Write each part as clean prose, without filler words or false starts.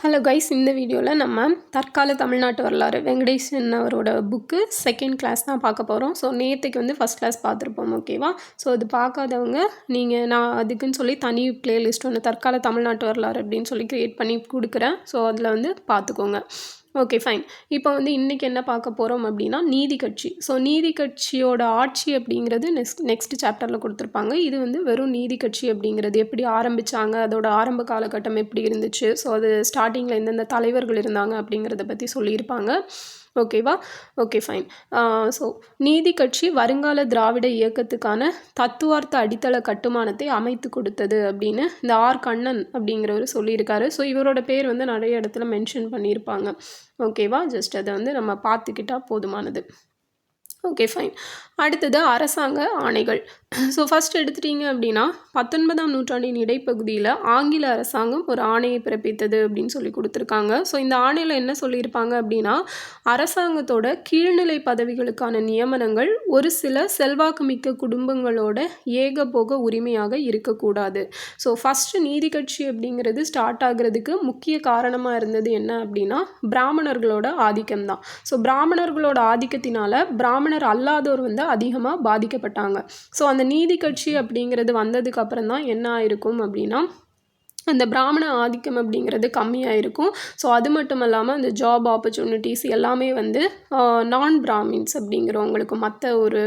Hello guys, இந்த வீடியோவில் நம்ம தற்கால தமிழ்நாட்டு வரலாறு வெங்கடேசன் அவரோட புக்கு செகண்ட் கிளாஸ் தான் பார்க்க போகிறோம். ஸோ நேற்றுக்கு வந்து ஃபஸ்ட் கிளாஸ் பார்த்துருப்போம், ஓகேவா? ஸோ அது பார்க்காதவங்க நான் அதுக்குன்னு சொல்லி தனி பிளேலிஸ்ட் ஒன்று தற்கால தமிழ்நாட்டு வரலாறு அப்படின்னு சொல்லி க்ரியேட் பண்ணி கொடுக்குறேன். ஸோ அதில் வந்து பார்த்துக்கோங்க. Okay, fine. இப்போ வந்து இன்றைக்கி என்ன பார்க்க போகிறோம் அப்படின்னா நீதி கட்சி. ஸோ நீதி கட்சியோட ஆட்சி அப்படிங்கிறது நெக்ஸ்ட் சாப்டரில் கொடுத்துருப்பாங்க. இது வந்து வெறும் நீதி கட்சி அப்படிங்கிறது எப்படி ஆரம்பித்தாங்க, அதோட ஆரம்ப காலகட்டம் எப்படி இருந்துச்சு, ஸோ அது ஸ்டார்டிங்கில் எந்தெந்த தலைவர்கள் இருந்தாங்க அப்படிங்கிறத பற்றி சொல்லியிருப்பாங்க, ஓகேவா? Okay, fine. ஸோ நீதி கட்சி வருங்கால திராவிட இயக்கத்துக்கான தத்துவார்த்த அடித்தள கட்டுமானத்தை அமைத்து கொடுத்தது அப்படின்னு இந்த ஆர் கண்ணன் அப்படிங்கிறவர் சொல்லியிருக்காரு. ஸோ இவரோட பேர் வந்து நிறைய இடத்துல மென்ஷன் பண்ணியிருப்பாங்க, ஓகேவா? ஜஸ்ட் அதை வந்து நம்ம பார்த்துக்கிட்டால் போதுமானது. Okay, fine. அடுத்தது அரசாங்க ஆணைகள். ஸோ ஃபஸ்ட் எடுத்துட்டிங்க அப்படின்னா 19ஆம் நூற்றாண்டின் இடைப்பகுதியில் ஆங்கில அரசாங்கம் ஒரு ஆணையை பிறப்பித்தது அப்படின்னு சொல்லி கொடுத்துருக்காங்க. ஸோ இந்த ஆணையில் என்ன சொல்லியிருப்பாங்க அப்படின்னா, அரசாங்கத்தோட கீழ்நிலை பதவிகளுக்கான நியமனங்கள் ஒரு சில செல்வாக்கு மிக்க குடும்பங்களோட ஏகபோக உரிமையாக இருக்கக்கூடாது. ஸோ ஃபஸ்ட்டு நீதி கட்சி அப்படிங்கிறது ஸ்டார்ட் ஆகிறதுக்கு முக்கிய காரணமாக இருந்தது என்ன அப்படின்னா பிராமணர்களோட ஆதிக்கம் தான். ஸோ பிராமணர்களோட ஆதிக்கத்தினால பிராமணர் அல்லாதோர் வந்து அதிகமாக பாதிக்கப்பட்டாங்க. ஸோ அந்த நீதி கட்சி அப்படிங்கிறது வந்ததுக்கு அப்புறம் தான் என்ன ஆயிருக்கும் அப்படின்னா அந்த பிராமண ஆதிக்கம் அப்படிங்கிறது கம்மியாக இருக்கும். ஸோ அது மட்டும் இல்லாமல் அந்த ஜாப் ஆப்பர்ச்சுனிட்டிஸ் எல்லாமே வந்து நான் பிராமின்ஸ் அப்படிங்கிறவங்களுக்கும் மற்ற ஒரு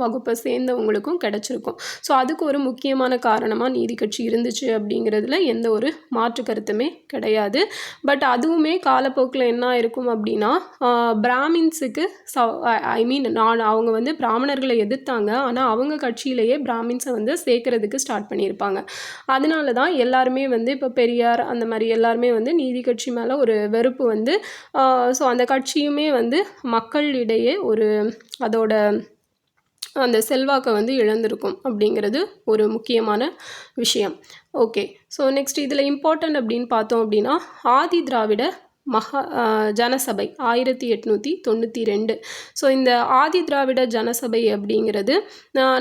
வகுப்பை சேர்ந்தவங்களுக்கும் கிடச்சிருக்கும். ஸோ அதுக்கு ஒரு முக்கியமான காரணமாக நீதி கட்சி இருந்துச்சு அப்படிங்கிறதுல எந்த ஒரு மாற்று கருத்துமே கிடையாது. பட் அதுவுமே காலப்போக்கில் என்ன இருக்கும் அப்படின்னா பிராமின்ஸுக்கு அவங்க வந்து பிராமணர்களை எதிர்த்தாங்க, ஆனால் அவங்க கட்சியிலேயே பிராமின்ஸை வந்து சேர்க்கறதுக்கு ஸ்டார்ட் பண்ணியிருப்பாங்க. அதனால தான் எல்லாருமே வந்து இப்போ பெரியார் அந்த மாதிரி எல்லாருமே வந்து நீதி கட்சி மேலே ஒரு வெறுப்பு வந்து ஸோ அந்த கட்சியுமே வந்து மக்களிடையே ஒரு அதோட அந்த செல்வாக்கை வந்து இழந்திருக்கும் அப்படிங்கிறது ஒரு முக்கியமான விஷயம். ஓகே, ஸோ நெக்ஸ்ட் இதில் இம்பார்ட்டன்ட் அப்படின்னு பார்த்தோம் அப்படின்னா ஆதி திராவிட ஜனசபை 1892. ஸோ இந்த ஆதி திராவிட ஜனசபை அப்படிங்கிறது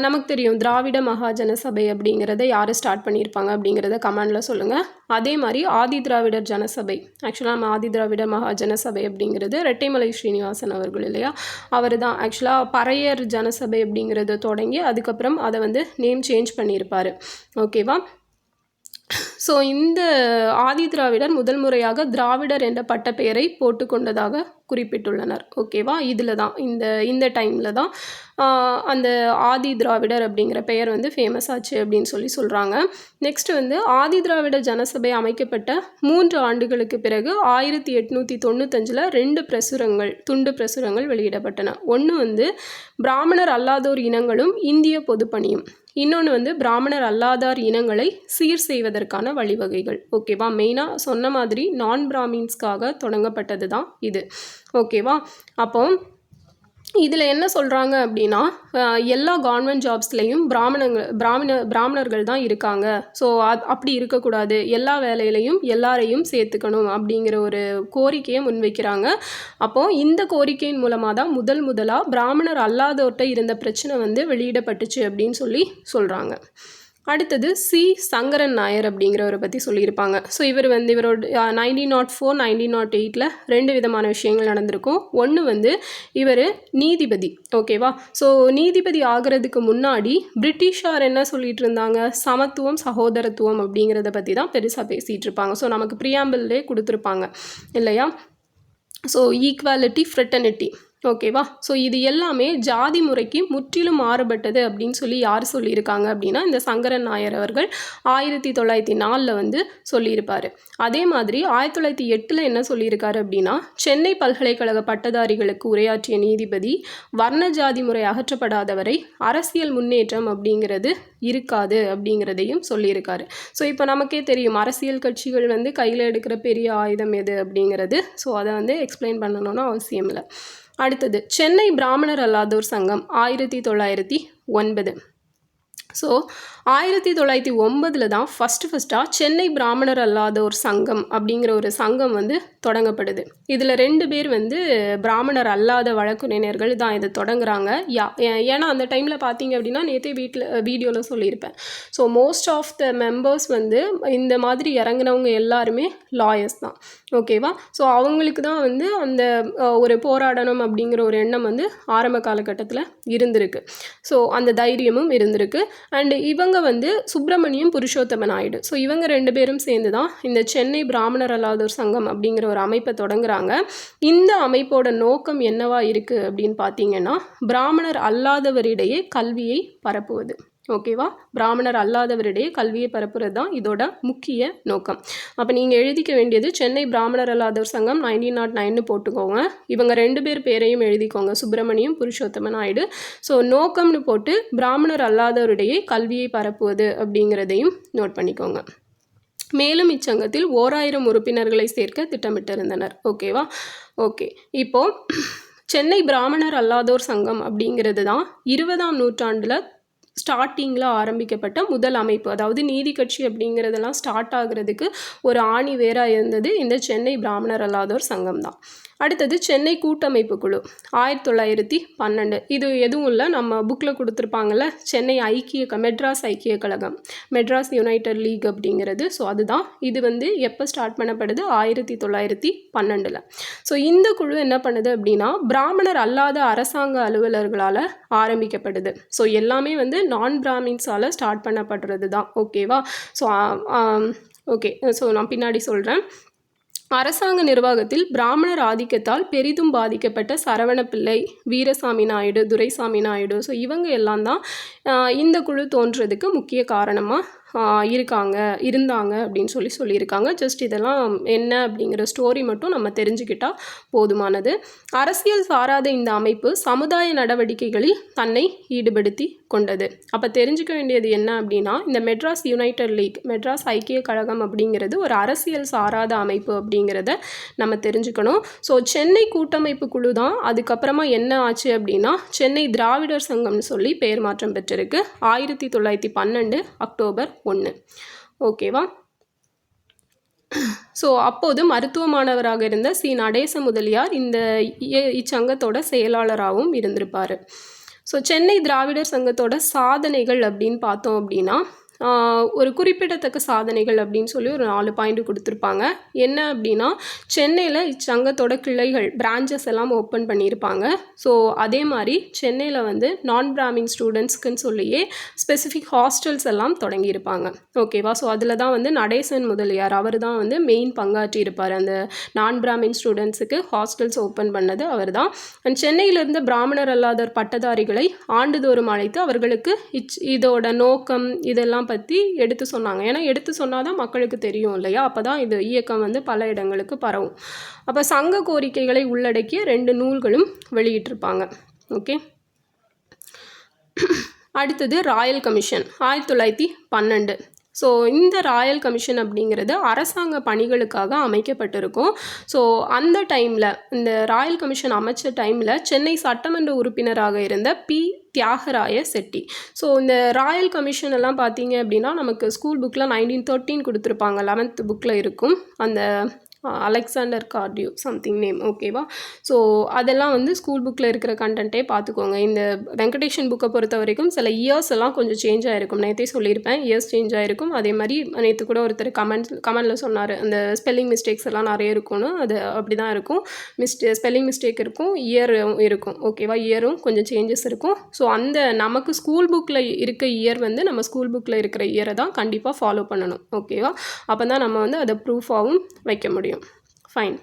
நமக்கு தெரியும். திராவிட மகா ஜனசபை அப்படிங்கிறத யார் ஸ்டார்ட் பண்ணியிருப்பாங்க அப்படிங்கிறத கமெண்டில் சொல்லுங்கள். அதே மாதிரி ஆதி திராவிடர் ஜனசபை, ஆக்சுவலாக நம்ம ஆதி திராவிட மகா ஜனசபை அப்படிங்கிறது ரெட்டைமலை ஸ்ரீனிவாசன் அவர்கள் இல்லையா, அவர் தான் ஆக்சுவலாக பறையர் ஜனசபை அப்படிங்கிறத தொடங்கி அதுக்கப்புறம் அதை வந்து நேம் சேஞ்ச் பண்ணியிருப்பார், ஓகேவா? ஸோ இந்த ஆதி திராவிடர் முதல் முறையாக திராவிடர் என்ற பட்டப்பெயரை போட்டுக்கொண்டதாக குறிப்பிட்டுள்ளனர், ஓகேவா? இதில் தான் இந்த டைமில் தான் அந்த ஆதி திராவிடர் அப்படிங்கிற பெயர் வந்து ஃபேமஸ் ஆச்சு அப்படின்னு சொல்கிறாங்க. நெக்ஸ்ட் வந்து ஆதி திராவிட ஜனசபை அமைக்கப்பட்ட 3 ஆண்டுகளுக்கு பிறகு 1895 2 துண்டு பிரசுரங்கள் வெளியிடப்பட்டன. ஒன்று வந்து பிராமணர் அல்லாதோர் இனங்களும் இந்திய பொதுப்பணியும், இன்னொன்று வந்து பிராமணர் அல்லாதார் இனங்களை சீர் செய்வதற்கான வழிவகைகள், ஓகேவா? மெயினாக சொன்ன மாதிரி நான் பிராமின்ஸ்க்காக தொடங்கப்பட்டது தான் இது, ஓகேவா? அப்போ இதில் என்ன சொல்கிறாங்க அப்படின்னா எல்லா கவர்மெண்ட் ஜாப்ஸ்லேயும் பிராமணர்கள் தான் இருக்காங்க. ஸோ அப்படி இருக்கக்கூடாது, எல்லா வேலையிலையும் எல்லாரையும் சேர்த்துக்கணும் அப்படிங்கிற ஒரு கோரிக்கையை முன்வைக்கிறாங்க. அப்போது இந்த கோரிக்கையின் மூலமாக தான் முதலாக பிராமணர் அல்லாதோர்கிட்ட இருந்த பிரச்சனை வந்து வெளியிடப்பட்டுச்சு அப்படின்னு சொல்கிறாங்க. அடுத்தது சி சங்கரன் நாயர் அப்படிங்கிறவரை பற்றி சொல்லியிருப்பாங்க. ஸோ இவர் வந்து இவரோட 1904 1908 2 விதமான விஷயங்கள் நடந்திருக்கும். ஒன்று வந்து இவர் நீதிபதி, ஓகேவா? ஸோ நீதிபதி ஆகிறதுக்கு முன்னாடி பிரிட்டிஷார் என்ன சொல்லிட்டு இருந்தாங்க, சமத்துவம் சகோதரத்துவம் அப்படிங்கிறத பற்றி தான் பெருசாக பேசிகிட்டு இருப்பாங்க. ஸோ நமக்கு ப்ரியாம்பிள்லே கொடுத்துருப்பாங்க இல்லையா? ஸோ ஈக்குவாலிட்டி ஃப்ரெட்டர்னிட்டி, ஓகேவா? ஸோ இது எல்லாமே ஜாதி முறைக்கு முற்றிலும் மாறுபட்டது அப்படின்னு யார் சொல்லியிருக்காங்க அப்படின்னா இந்த சங்கரன் நாயர் அவர்கள் 1904 வந்து சொல்லியிருப்பார். அதே மாதிரி 1908 என்ன சொல்லியிருக்காரு அப்படின்னா சென்னை பல்கலைக்கழக பட்டதாரிகளுக்கு உரையாற்றிய நீதிபதி வர்ண ஜாதி முறை அகற்றப்படாதவரை அரசியல் முன்னேற்றம் அப்படிங்கிறது இருக்காது அப்படிங்கிறதையும் சொல்லியிருக்காரு. ஸோ இப்போ நமக்கே தெரியும் அரசியல் கட்சிகள் வந்து கையில் எடுக்கிற பெரிய ஆயுதம் எது அப்படிங்கிறது. ஸோ அதை வந்து எக்ஸ்பிளைன் பண்ணணும்னு அவசியம் இல்லை. அடுத்தது சென்னை பிராமணர் அல்லாதோர் சங்கம் 1909. ஸோ 1909 தான் ஃபஸ்ட்டாக சென்னை பிராமணர் அல்லாதோர் சங்கம் அப்படிங்கிற ஒரு சங்கம் வந்து தொடங்கப்படுது. இதில் 2 பேர் வந்து பிராமணர் அல்லாத வழக்குரைஞர்கள் தான் இதை தொடங்குறாங்க. ஏன்னா அந்த டைமில் பார்த்தீங்க அப்படின்னா நேற்றே வீடியோவில் சொல்லியிருப்பேன். So most of the members வந்து இந்த மாதிரி இறங்குனவங்க எல்லாருமே லாயர்ஸ் தான். ஓகேவா? ஸோ அவங்களுக்கு தான் வந்து அந்த ஒரு போராடணும் அப்படிங்கிற ஒரு எண்ணம் வந்து ஆரம்ப காலகட்டத்தில் இருந்திருக்கு. ஸோ அந்த தைரியமும் இருந்திருக்கு. அண்டு இவங்க வந்து சுப்பிரமணியம் புருஷோத்தம நாயுடு. ஸோ இவங்க 2 பேரும் சேர்ந்து தான் இந்த சென்னை பிராமணர் அல்லாதோர் சங்கம் அப்படிங்கிற ஒரு அமைப்பை தொடங்குறாங்க. இந்த அமைப்போட நோக்கம் என்னவா இருக்குது அப்படின்னு பார்த்தீங்கன்னா, பிராமணர் அல்லாதவரிடையே கல்வியை பரப்புவது. ஓகேவா? பிராமணர் அல்லாதவரிடையே கல்வியை பரப்புறது தான் இதோட முக்கிய நோக்கம். அப்போ நீங்கள் எழுதிக்க வேண்டியது சென்னை பிராமணர் அல்லாதோர் சங்கம் 1909 போட்டுக்கோங்க. இவங்க 2 பேர் பேரையும் எழுதிக்கோங்க, சுப்பிரமணியம் புருஷோத்தம நாயுடு. ஸோ நோக்கம்னு போட்டு பிராமணர் அல்லாதவரிடையே கல்வியை பரப்புவது அப்படிங்கிறதையும் நோட் பண்ணிக்கோங்க. மேலும் இச்சங்கத்தில் 1000 உறுப்பினர்களை சேர்க்க திட்டமிட்டிருந்தனர். ஓகேவா? ஓகே. இப்போது சென்னை பிராமணர் அல்லாதோர் சங்கம் அப்படிங்கிறது தான் 20ஆம் நூற்றாண்டில் ஸ்டார்டிங்கில் ஆரம்பிக்கப்பட்ட முதல் அமைப்பு. அதாவது நீதி கட்சி அப்படிங்கிறதெல்லாம் ஸ்டார்ட் ஆகிறதுக்கு ஒரு ஆணி வேராக இருந்தது இந்த சென்னை பிராமணர் அல்லாதோர் சங்கம் தான். அடுத்தது சென்னை கூட்டமைப்பு குழு 1912. இது எதுவும் இல்லை, நம்ம புக்கில் கொடுத்துருப்பாங்கள்ல, சென்னை மெட்ராஸ் ஐக்கிய கழகம், மெட்ராஸ் யுனைடெட் லீக் அப்படிங்கிறது. ஸோ அதுதான் இது வந்து எப்போ ஸ்டார்ட் பண்ணப்படுது? 1912. ஸோ இந்த குழு என்ன பண்ணுது அப்படின்னா, பிராமணர் அல்லாத அரசாங்க அலுவலர்களால் ஆரம்பிக்கப்படுது. ஸோ எல்லாமே வந்து நான் பிராமின்ஸால் ஸ்டார்ட் பண்ணப்படுறது தான். ஓகேவா? So okay. ஸோ நான் பின்னாடி சொல்கிறேன். அரசாங்க நிர்வாகத்தில் பிராமணர் ஆதிக்கத்தால் பெரிதும் பாதிக்கப்பட்ட சரவணப்பிள்ளை, வீரசாமி நாயுடு, துரைசாமி நாயுடு, ஸோ இவங்க எல்லாம் தான் இந்த குழு தோன்றதுக்கு முக்கிய காரணமாக இருந்தாங்க அப்படின்னு சொல்லியிருக்காங்க. ஜஸ்ட் இதெல்லாம் என்ன அப்படிங்கிற ஸ்டோரி மட்டும் நம்ம தெரிஞ்சுக்கிட்டால் போதுமானது. அரசியல் சாராத இந்த அமைப்பு சமுதாய நடவடிக்கைகளில் தன்னை ஈடுபடுத்தி கொண்டது. அப்போ தெரிஞ்சுக்க வேண்டியது என்ன அப்படின்னா, இந்த மெட்ராஸ் யுனைடெட் லீக், மெட்ராஸ் ஐக்கிய கழகம் அப்படிங்கிறது ஒரு அரசியல் சாராத அமைப்பு அப்படிங்கிறத நம்ம தெரிஞ்சுக்கணும். ஸோ சென்னை கூட்டமைப்பு குழு தான் அதுக்கப்புறமா என்ன ஆச்சு அப்படின்னா, சென்னை திராவிடர் சங்கம்னு சொல்லி பெயர் மாற்றம் பெற்றிருக்கு 1912 அக்டோபர் 1. ஓகேவா? ஸோ அப்போது மருத்துவ மாணவராக இருந்த சி. நடேச முதலியார் இச்சங்கத்தோட செயலாளராகவும் இருந்திருப்பார். ஸோ சென்னை திராவிடர் சங்கத்தோட சாதனைகள் அப்படின்னு பார்த்தோம் அப்படின்னா, ஒரு குறிப்பிடத்தக்க சாதனைகள் அப்படின்னு சொல்லி ஒரு 4 பாயிண்ட் கொடுத்துருப்பாங்க. என்ன அப்படின்னா, சென்னையில் இச்சங்கத்தோட கிளைகள், பிரான்ச்சஸ் எல்லாம் ஓப்பன் பண்ணியிருப்பாங்க. ஸோ அதே மாதிரி சென்னையில் வந்து நான் பிராமின் ஸ்டூடெண்ட்ஸ்க்குன்னு சொல்லியே ஸ்பெசிஃபிக் ஹாஸ்டல்ஸ் எல்லாம் தொடங்கியிருப்பாங்க. ஓகேவா? ஸோ அதில் தான் வந்து நடேசன் முதலியார் அவர் தான் வந்து மெயின் பங்காற்றி இருப்பார். அந்த நான் பிராமின் ஸ்டூடெண்ட்ஸுக்கு ஹாஸ்டல்ஸ் ஓப்பன் பண்ணது அவர் தான். அண்ட் சென்னையிலிருந்து பிராமணர் அல்லாதோர் பட்டதாரிகளை ஆண்டுதோறும் அழைத்து அவர்களுக்கு இதோட நோக்கம் இதெல்லாம் பற்றி எடுத்து சொன்னாங்க. ஏன்னா எடுத்து சொன்னால் தான் மக்களுக்கு தெரியும் இல்லையா? அப்போ தான் இது இயக்கம் வந்து பல இடங்களுக்கு பரவும். அப்போ சங்க கோரிக்கைகளை உள்ளடக்கிய 2 நூல்களும் வெளியிட்டிருப்பாங்க. ஓகே. அடுத்தது ராயல் கமிஷன் 1912. ஸோ இந்த ராயல் கமிஷன் அப்படிங்கிறது அரசாங்க பணிகளுக்காக அமைக்கப்பட்டிருக்கும். ஸோ அந்த டைமில் இந்த ராயல் கமிஷன் அமைச்ச டைமில் சென்னை சட்டமன்ற உறுப்பினராக இருந்த பி. தியாகராய செட்டி. ஸோ இந்த ராயல் கமிஷன் எல்லாம் பார்த்தீங்க அப்படின்னா நமக்கு ஸ்கூல் புக்கில் 1913 கொடுத்துருப்பாங்க, 11th புக்கில் இருக்கும். அந்த அலெக்சாண்டர் கார்டியூ சம்திங் நேம். ஓகேவா? ஸோ அதெல்லாம் வந்து ஸ்கூல் புக்கில் இருக்கிற கண்டென்ட்டே பார்த்துக்கோங்க. இந்த வெங்கடேஷன் புக்கை பொறுத்த வரைக்கும் சில இயர்ஸ் எல்லாம் கொஞ்சம் சேஞ்ச் ஆகிருக்கும். நேற்றே சொல்லியிருப்பேன், இயர்ஸ் சேஞ்ச் ஆகிருக்கும். அதே மாதிரி நேற்று கூட ஒருத்தர் கமெண்டில் சொன்னார், அந்த ஸ்பெல்லிங் மிஸ்டேக்ஸ் எல்லாம் நிறைய இருக்கும்னு. அது அப்படி தான் இருக்கும். ஸ்பெல்லிங் மிஸ்டேக் இருக்கும், இயரும் இருக்கும். ஓகேவா? இயரும் கொஞ்சம் சேஞ்சஸ் இருக்கும். ஸோ அந்த நமக்கு ஸ்கூல் புக்கில் இருக்க இயர் வந்து நம்ம ஸ்கூல் புக்கில் இருக்கிற இயரை தான் கண்டிப்பாக ஃபாலோ பண்ணணும். ஓகேவா? அப்போ தான் நம்ம வந்து அதை ப்ரூஃபாகவும் வைக்க முடியும். ஃபைன்.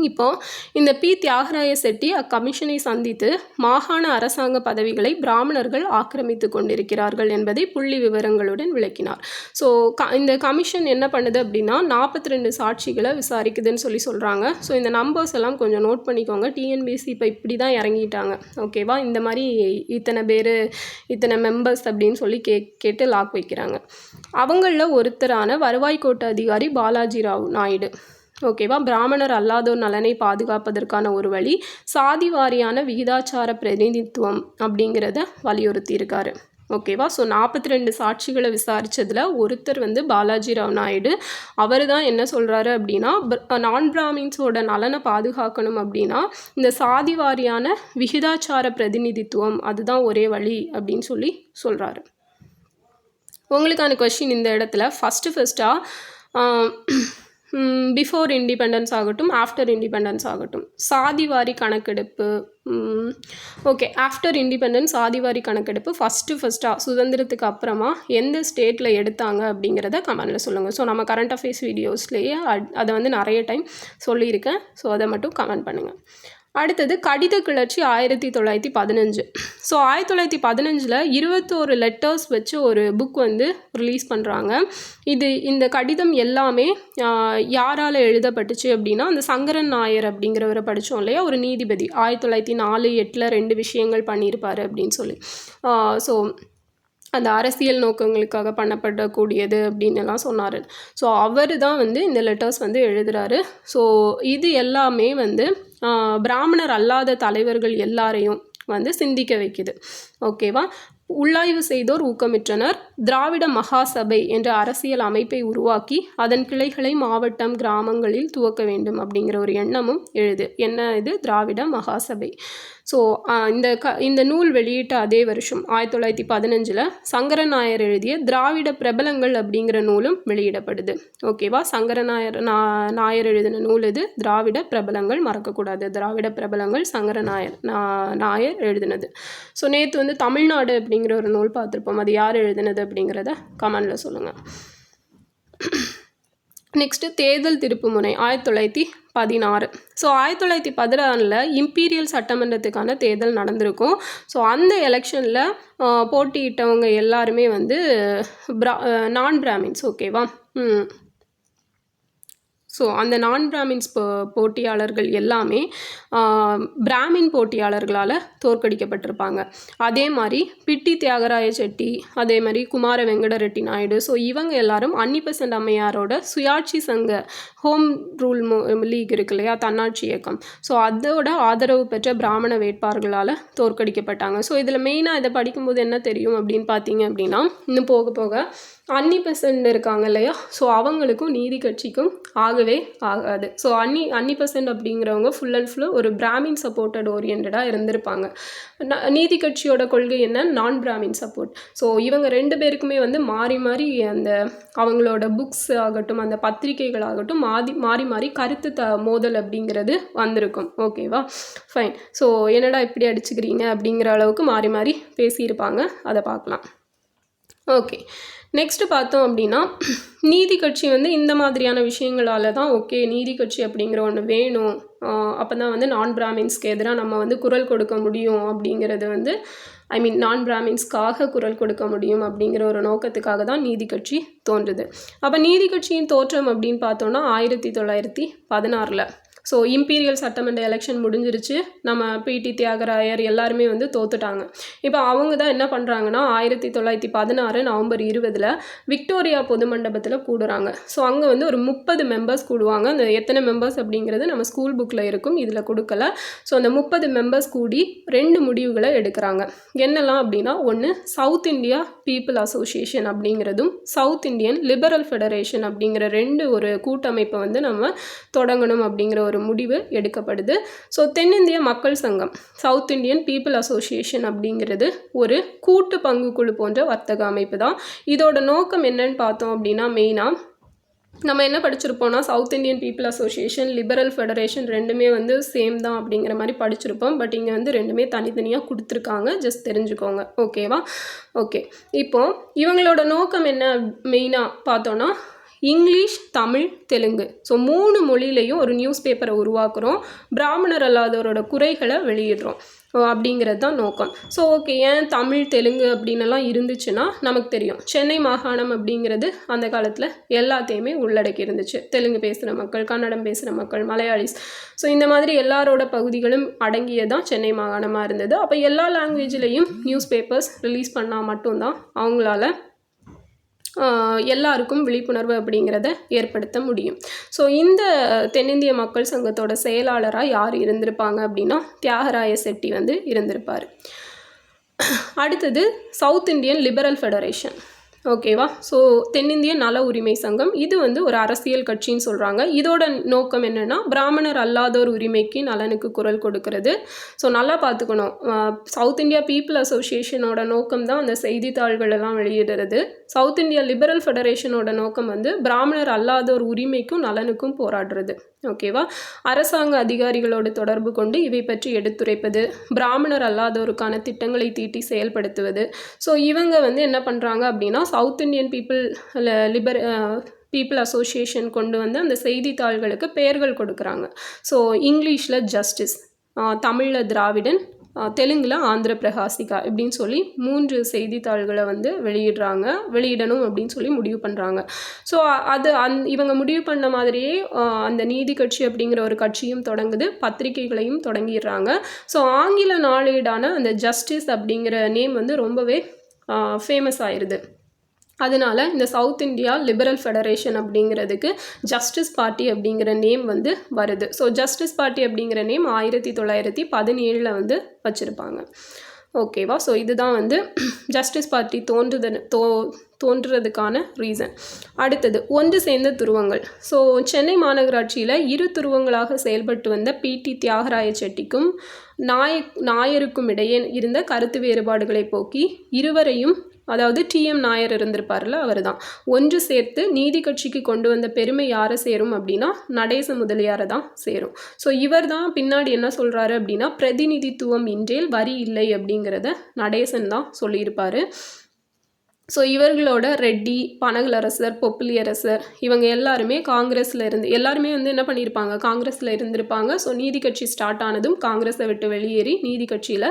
இப்போது இந்த பி. தியாகராய செட்டி அக்கமிஷனை சந்தித்து மாகாண அரசாங்க பதவிகளை பிராமணர்கள் ஆக்கிரமித்து கொண்டிருக்கிறார்கள் என்பதை புள்ளி விவரங்களுடன் விளக்கினார். ஸோ இந்த கமிஷன் என்ன பண்ணுது அப்படின்னா 42 சாட்சிகளை விசாரிக்குதுன்னு சொல்கிறாங்க. ஸோ இந்த நம்பர்ஸ் எல்லாம் கொஞ்சம் நோட் பண்ணிக்கோங்க. டிஎன்பிஎஸ்சி இப்போ இப்படி தான் இறங்கிட்டாங்க. ஓகேவா? இந்த மாதிரி இத்தனை பேர் இத்தனை மெம்பர்ஸ் அப்படின்னு சொல்லி கேட்டு லாக் வைக்கிறாங்க. அவங்களில் ஒருத்தரான வருவாய் கோட்ட அதிகாரி பாலாஜி ராவ் நாயுடு. ஓகேவா? பிராமணர் அல்லாதோர் நலனை பாதுகாப்பதற்கான ஒரு வழி, சாதி வாரியான விகிதாச்சார பிரதிநிதித்துவம் அப்படிங்கிறத வலியுறுத்தி இருக்காரு. ஓகேவா? ஸோ இந்த ஓகேவா. ஸோ 42 சாட்சிகளை விசாரித்ததில் ஒருத்தர் வந்து பாலாஜி ராவ் நாயுடு. அவர் தான் என்ன சொல்கிறாரு அப்படின்னா, நான் பிராமின்ஸோட நலனை பாதுகாக்கணும் அப்படின்னா இந்த சாதி வாரியான விகிதாச்சார பிரதிநிதித்துவம் அதுதான் ஒரே வழி அப்படின்னு சொல்கிறாரு. உங்களுக்கான கொஷின் இந்த இடத்துல ஃபஸ்ட்டாக பிஃபோர் இண்டிபெண்டன்ஸ் ஆகட்டும், ஆஃப்டர் இண்டிபெண்டன்ஸ் ஆகட்டும், சாதிவாரி கணக்கெடுப்பு. ஓகே, ஆஃப்டர் இண்டிபெண்டன்ஸ் சாதிவாரி கணக்கெடுப்பு ஃபஸ்ட்டாக சுதந்திரத்துக்கு அப்புறமா எந்த ஸ்டேட்டில் எடுத்தாங்க அப்படிங்கிறத கமெண்டில் சொல்லுங்கள். ஸோ நம்ம கரண்ட் அஃபேர்ஸ் வீடியோஸ்லேயே அதை வந்து நிறைய டைம் சொல்லியிருக்கேன். ஸோ அதை மட்டும் கமெண்ட் பண்ணுங்கள். அடுத்தது கடித கிளர்ச்சி 1915. ஸோ 1915 21 லெட்டர்ஸ் வச்சு ஒரு புக் வந்து ரிலீஸ் பண்ணுறாங்க. இந்த கடிதம் எல்லாமே யாரால் எழுதப்பட்டுச்சு அப்படின்னா, அந்த சங்கரன் நாயர் அப்படிங்கிறவரை படித்தோம் இல்லையா, ஒரு நீதிபதி 1904-8 2 விஷயங்கள் பண்ணியிருப்பார் அப்படின்னு சொல்லி. ஸோ அந்த அரசியல் நோக்கங்களுக்காக பண்ணப்படக்கூடியது அப்படின்னு எல்லாம் சொன்னார். ஸோ அவர் தான் வந்து இந்த லெட்டர்ஸ் வந்து எழுதுகிறாரு. ஸோ இது எல்லாமே வந்து பிராமணர் அல்லாத தலைவர்கள் எல்லாரையும் வந்து சிந்திக்க வைக்குது. ஓகேவா. உள்ளாய்வு செய்தோர் ஊக்கமிட்டனர். திராவிட மகாசபை என்ற அரசியல் அமைப்பை உருவாக்கி அதன் கிளைகளை மாவட்டம் கிராமங்களில் துவக்க வேண்டும் அப்படிங்கிற ஒரு எண்ணமும் என்ன இது திராவிட மகாசபை. ஸோ இந்த நூல் வெளியிட்ட அதே வருஷம் 1915 சங்கரன் நாயர் எழுதிய திராவிட பிரபலங்கள் அப்படிங்கிற நூலும் வெளியிடப்படுது. ஓகேவா. சங்கரன் நாயர் எழுதின நூல் இது திராவிட பிரபலங்கள், மறக்கக்கூடாது. திராவிட பிரபலங்கள் சங்கரன் நாயர் எழுதினது. ஸோ நேற்று வந்து தமிழ்நாடு அப்படிங்கிற ஒரு நூல் பார்த்துருப்போம். அது யார் எழுதினது அப்படிங்கிறத கமெண்டில் சொல்லுங்கள். நெக்ஸ்ட்டு தேர்தல் திருப்புமுனை 1916. ஸோ 1916 இம்பீரியல் சட்டமன்றத்துக்கான தேர்தல் நடந்திருக்கும். ஸோ அந்த எலெக்ஷனில் போட்டியிட்டவங்க எல்லாருமே வந்து நான் பிராமின்ஸ். ஓகேவா. ஸோ அந்த நான் பிராமின்ஸ் போட்டியாளர்கள் எல்லாமே பிராமின் போட்டியாளர்களால் தோற்கடிக்கப்பட்டிருப்பாங்க. அதே மாதிரி பிட்டி தியாகராய செட்டி, அதே மாதிரி குமார வெங்கட ரெட்டி நாயுடு. ஸோ இவங்க எல்லாரும் அன்னிபெசன்ட் அம்மையாரோட சுயாட்சி சங்க ஹோம் ரூல் லீக் இருக்கு இல்லையா, தன்னாட்சி இயக்கம். ஸோ அதோட ஆதரவு பெற்ற பிராமண வேட்பாளர்களால் தோற்கடிக்கப்பட்டாங்க. ஸோ இதில் மெயினாக இதை படிக்கும்போது என்ன தெரியும் அப்படின்னு பார்த்தீங்க அப்படின்னா, இன்னும் போக போக அன்னிபெசன்ட் இருக்காங்க இல்லையா, ஸோ அவங்களுக்கும் நீதி கட்சிக்கும் ஆகவே ஆகாது. ஸோ அன்னிபெசன்ட் அப்படிங்கிறவங்க ஃபுல் அண்ட் ஃபுல்லு ஒரு பிராமின் சப்போர்ட்டட் ஓரியன்டாக இருந்திருப்பாங்க. நீதி கட்சியோட கொள்கை என்ன, நான் பிராமின் சப்போர்ட். ஸோ இவங்க 2 பேருக்குமே வந்து மாறி மாறி அந்த அவங்களோட புக்ஸ் ஆகட்டும், அந்த பத்திரிகைகள் ஆகட்டும் மாறி மாறி கருத்து மோதல் அப்படிங்கிறது வந்திருக்கும். ஓகேவா, ஃபைன். ஸோ என்னடா இப்படி அடிச்சுக்கிறீங்க அப்படிங்கிற அளவுக்கு மாறி மாறி பேசியிருப்பாங்க. அதை பார்க்கலாம். ஓகே, நெக்ஸ்ட்டு பார்த்தோம் அப்படின்னா, நீதி கட்சி வந்து இந்த மாதிரியான விஷயங்களால் தான் ஓகே நீதி கட்சி அப்படிங்கிற ஒன்று வேணும், அப்போ தான் வந்து நான் பிராமின்ஸ்க்கு எதிராக நம்ம வந்து குரல் கொடுக்க முடியும் அப்படிங்கிறது வந்து நான் பிராமின்ஸ்க்காக குரல் கொடுக்க முடியும் அப்படிங்கிற ஒரு நோக்கத்துக்காக தான் நீதி கட்சி தோன்றுது. அப்போ நீதி கட்சியின் தோற்றம் அப்படின்னு பார்த்தோன்னா 1916. ஸோ இம்பீரியல் சட்டமன்ற எலெக்ஷன் முடிஞ்சிருச்சு. நம்ம பிடி தியாகராயர் எல்லாருமே வந்து தோத்துட்டாங்க. இப்போ அவங்க தான் என்ன பண்ணுறாங்கன்னா 1916 நவம்பர் 20 விக்டோரியா பொது மண்டபத்தில் கூடுறாங்க. ஸோ அங்கே வந்து ஒரு 30 மெம்பர்ஸ் கூடுவாங்க. அந்த எத்தனை மெம்பர்ஸ் அப்படிங்கிறது நம்ம ஸ்கூல் புக்கில் இருக்கும், இதில் கொடுக்கல. ஸோ அந்த 30 மெம்பர்ஸ் கூடி 2 முடிவுகளை எடுக்கிறாங்க. என்னெல்லாம் அப்படின்னா, ஒன்று சவுத் இந்தியா பீப்புள் அசோசியேஷன் அப்படிங்கிறதும் சவுத் இந்தியன் லிபரல் ஃபெடரேஷன் அப்படிங்கிற 2 ஒரு கூட்டமைப்பை வந்து நம்ம தொடங்கணும் அப்படிங்கிற ஒரு முடிவு எடுக்கப்படுது. ஸோ தென்னிந்திய மக்கள் சங்கம் சவுத் இந்தியன் பீப்புள் அசோசியேஷன் அப்படிங்கிறது ஒரு கூட்டு பங்கு குழு போன்ற வர்த்தக அமைப்பு தான். இதோட நோக்கம் என்னன்னு பார்த்தோம் அப்படின்னா, மெயினாக நம்ம என்ன படிச்சிருப்போம்னா, south Indian people association liberal federation 2மே வந்து சேம் தான் அப்படிங்கிற மாதிரி படிச்சிருப்போம். பட் இங்கே வந்து 2மே தனித்தனியாக கொடுத்துருக்காங்க, ஜஸ்ட் தெரிஞ்சுக்கோங்க. ஓகேவா. ஓகே, இப்போது இவங்களோட நோக்கம் என்ன மெயினாக பார்த்தோன்னா, இங்கிலீஷ், தமிழ், தெலுங்கு, ஸோ 3 மொழியிலையும் ஒரு நியூஸ் பேப்பரை உருவாக்குறோம், பிராமணர் அல்லாதவரோட குறைகளை வெளியிடுறோம் அப்படிங்கிறது தான் நோக்கம். ஸோ ஓகே, ஏன் தமிழ், தெலுங்கு அப்படின்னலாம் இருந்துச்சுன்னா, நமக்கு தெரியும் சென்னை மாகாணம் அப்படிங்கிறது அந்த காலத்தில் எல்லாத்தையுமே உள்ளடக்கி இருந்துச்சு. தெலுங்கு பேசுகிற மக்கள், கன்னடம் பேசுகிற மக்கள், மலையாளிஸ், ஸோ இந்த மாதிரி எல்லாரோட பகுதிகளும் அடங்கியதான் சென்னை மாகாணமாக இருந்தது. அப்போ எல்லா லாங்குவேஜ்லேயும் நியூஸ் பேப்பர்ஸ் ரிலீஸ் பண்ணால் மட்டும்தான் அவங்களால எல்லாருக்கும் விழிப்புணர்வு அப்படிங்கிறத ஏற்படுத்த முடியும். ஸோ இந்த தென்னிந்திய மக்கள் சங்கத்தோட செயலாளராக யார் இருந்திருப்பாங்க அப்படின்னா, தியாகராய செட்டி வந்து இருந்திருப்பார். அடுத்தது சவுத் இந்தியன் லிபரல் ஃபெடரேஷன். ஓகேவா? ஸோ தென்னிந்திய நல உரிமை சங்கம் இது வந்து ஒரு அரசியல் கட்சின்னு சொல்கிறாங்க. இதோட நோக்கம் என்னென்னா பிராமணர் அல்லாதோர் உரிமைக்கு நலனுக்கு குரல் கொடுக்கறது. ஸோ நல்லா பார்த்துக்கணும், சவுத் இந்தியா பீப்புள் அசோசியேஷனோட நோக்கம் தான் அந்த செய்தித்தாள்கள் எல்லாம் வெளியிடுறது. சவுத் இந்தியா லிபரல் ஃபெடரேஷனோட நோக்கம் வந்து பிராமணர் அல்லாதோர் உரிமைக்கும் நலனுக்கும் போராடுறது. ஓகேவா? அரசாங்க அதிகாரிகளோடு தொடர்பு கொண்டு இவை பற்றி எடுத்துரைப்பது, பிராமணர் அல்லாதோருக்கான திட்டங்களை தீட்டி செயல்படுத்துவது. ஸோ இவங்க வந்து என்ன பண்ணுறாங்க அப்படின்னா சவுத் இந்தியன் பீப்புள் அசோசியேஷன் கொண்டு வந்து அந்த செய்தித்தாள்களுக்கு பெயர்கள் கொடுக்குறாங்க. ஸோ இங்கிலீஷில் ஜஸ்டிஸ், தமிழில் திராவிடன், தெலுங்கில் ஆந்திர பிரகாசிகா இப்படின்னு சொல்லி 3 செய்தித்தாள்களை வந்து வெளியிடணும் அப்படின்னு சொல்லி முடிவு பண்ணுறாங்க. ஸோ அது இவங்க முடிவு பண்ண மாதிரியே அந்த நீதி கட்சி அப்படிங்கிற ஒரு கட்சியும் தொடங்குது, பத்திரிகைகளையும் தொடங்கிடுறாங்க. ஸோ ஆங்கில நாளேடான அந்த ஜஸ்டிஸ் அப்படிங்கிற நேம் வந்து ரொம்பவே ஃபேமஸ் ஆயிடுது. அதனால இந்த சவுத் இந்தியா லிபரல் ஃபெடரேஷன் அப்படிங்கிறதுக்கு ஜஸ்டிஸ் பார்ட்டி அப்படிங்கிற நேம் வந்து வருது. ஸோ ஜஸ்டிஸ் பார்ட்டி அப்படிங்கிற நேம் 1917 வந்து வச்சுருப்பாங்க. ஓகேவா? ஸோ இதுதான் வந்து ஜஸ்டிஸ் பார்ட்டி தோன்றுறதுக்கான ரீசன். அடுத்தது ஒன்று சேர்ந்த துருவங்கள். ஸோ சென்னை மாநகராட்சியில் 2 துருவங்களாக செயல்பட்டு வந்த PT தியாகராய செட்டிக்கும் நாயருக்கும் இடையே இருந்த கருத்து வேறுபாடுகளை போக்கி இருவரையும், அதாவது TM நாயர் இருந்திருப்பார்ல, அவர் தான் ஒன்று சேர்த்து நீதி கட்சிக்கு கொண்டு வந்த பெருமை யாரை சேரும் அப்படின்னா நடேச முதலியாரை தான் சேரும். ஸோ இவர் தான் பின்னாடி என்ன சொல்கிறாரு அப்படின்னா பிரதிநிதித்துவம் இன்றேல் வரி இல்லை அப்படிங்கிறத நடேசன் தான் சொல்லியிருப்பார். ஸோ இவர்களோட ரெட்டி, பனகலரசர், பொப்பிலியரசர் இவங்க எல்லாருமே எல்லாருமே வந்து என்ன பண்ணியிருப்பாங்க, காங்கிரஸில் இருந்திருப்பாங்க. ஸோ நீதி கட்சி ஸ்டார்ட் ஆனதும் காங்கிரஸை விட்டு வெளியேறி நீதி கட்சியில்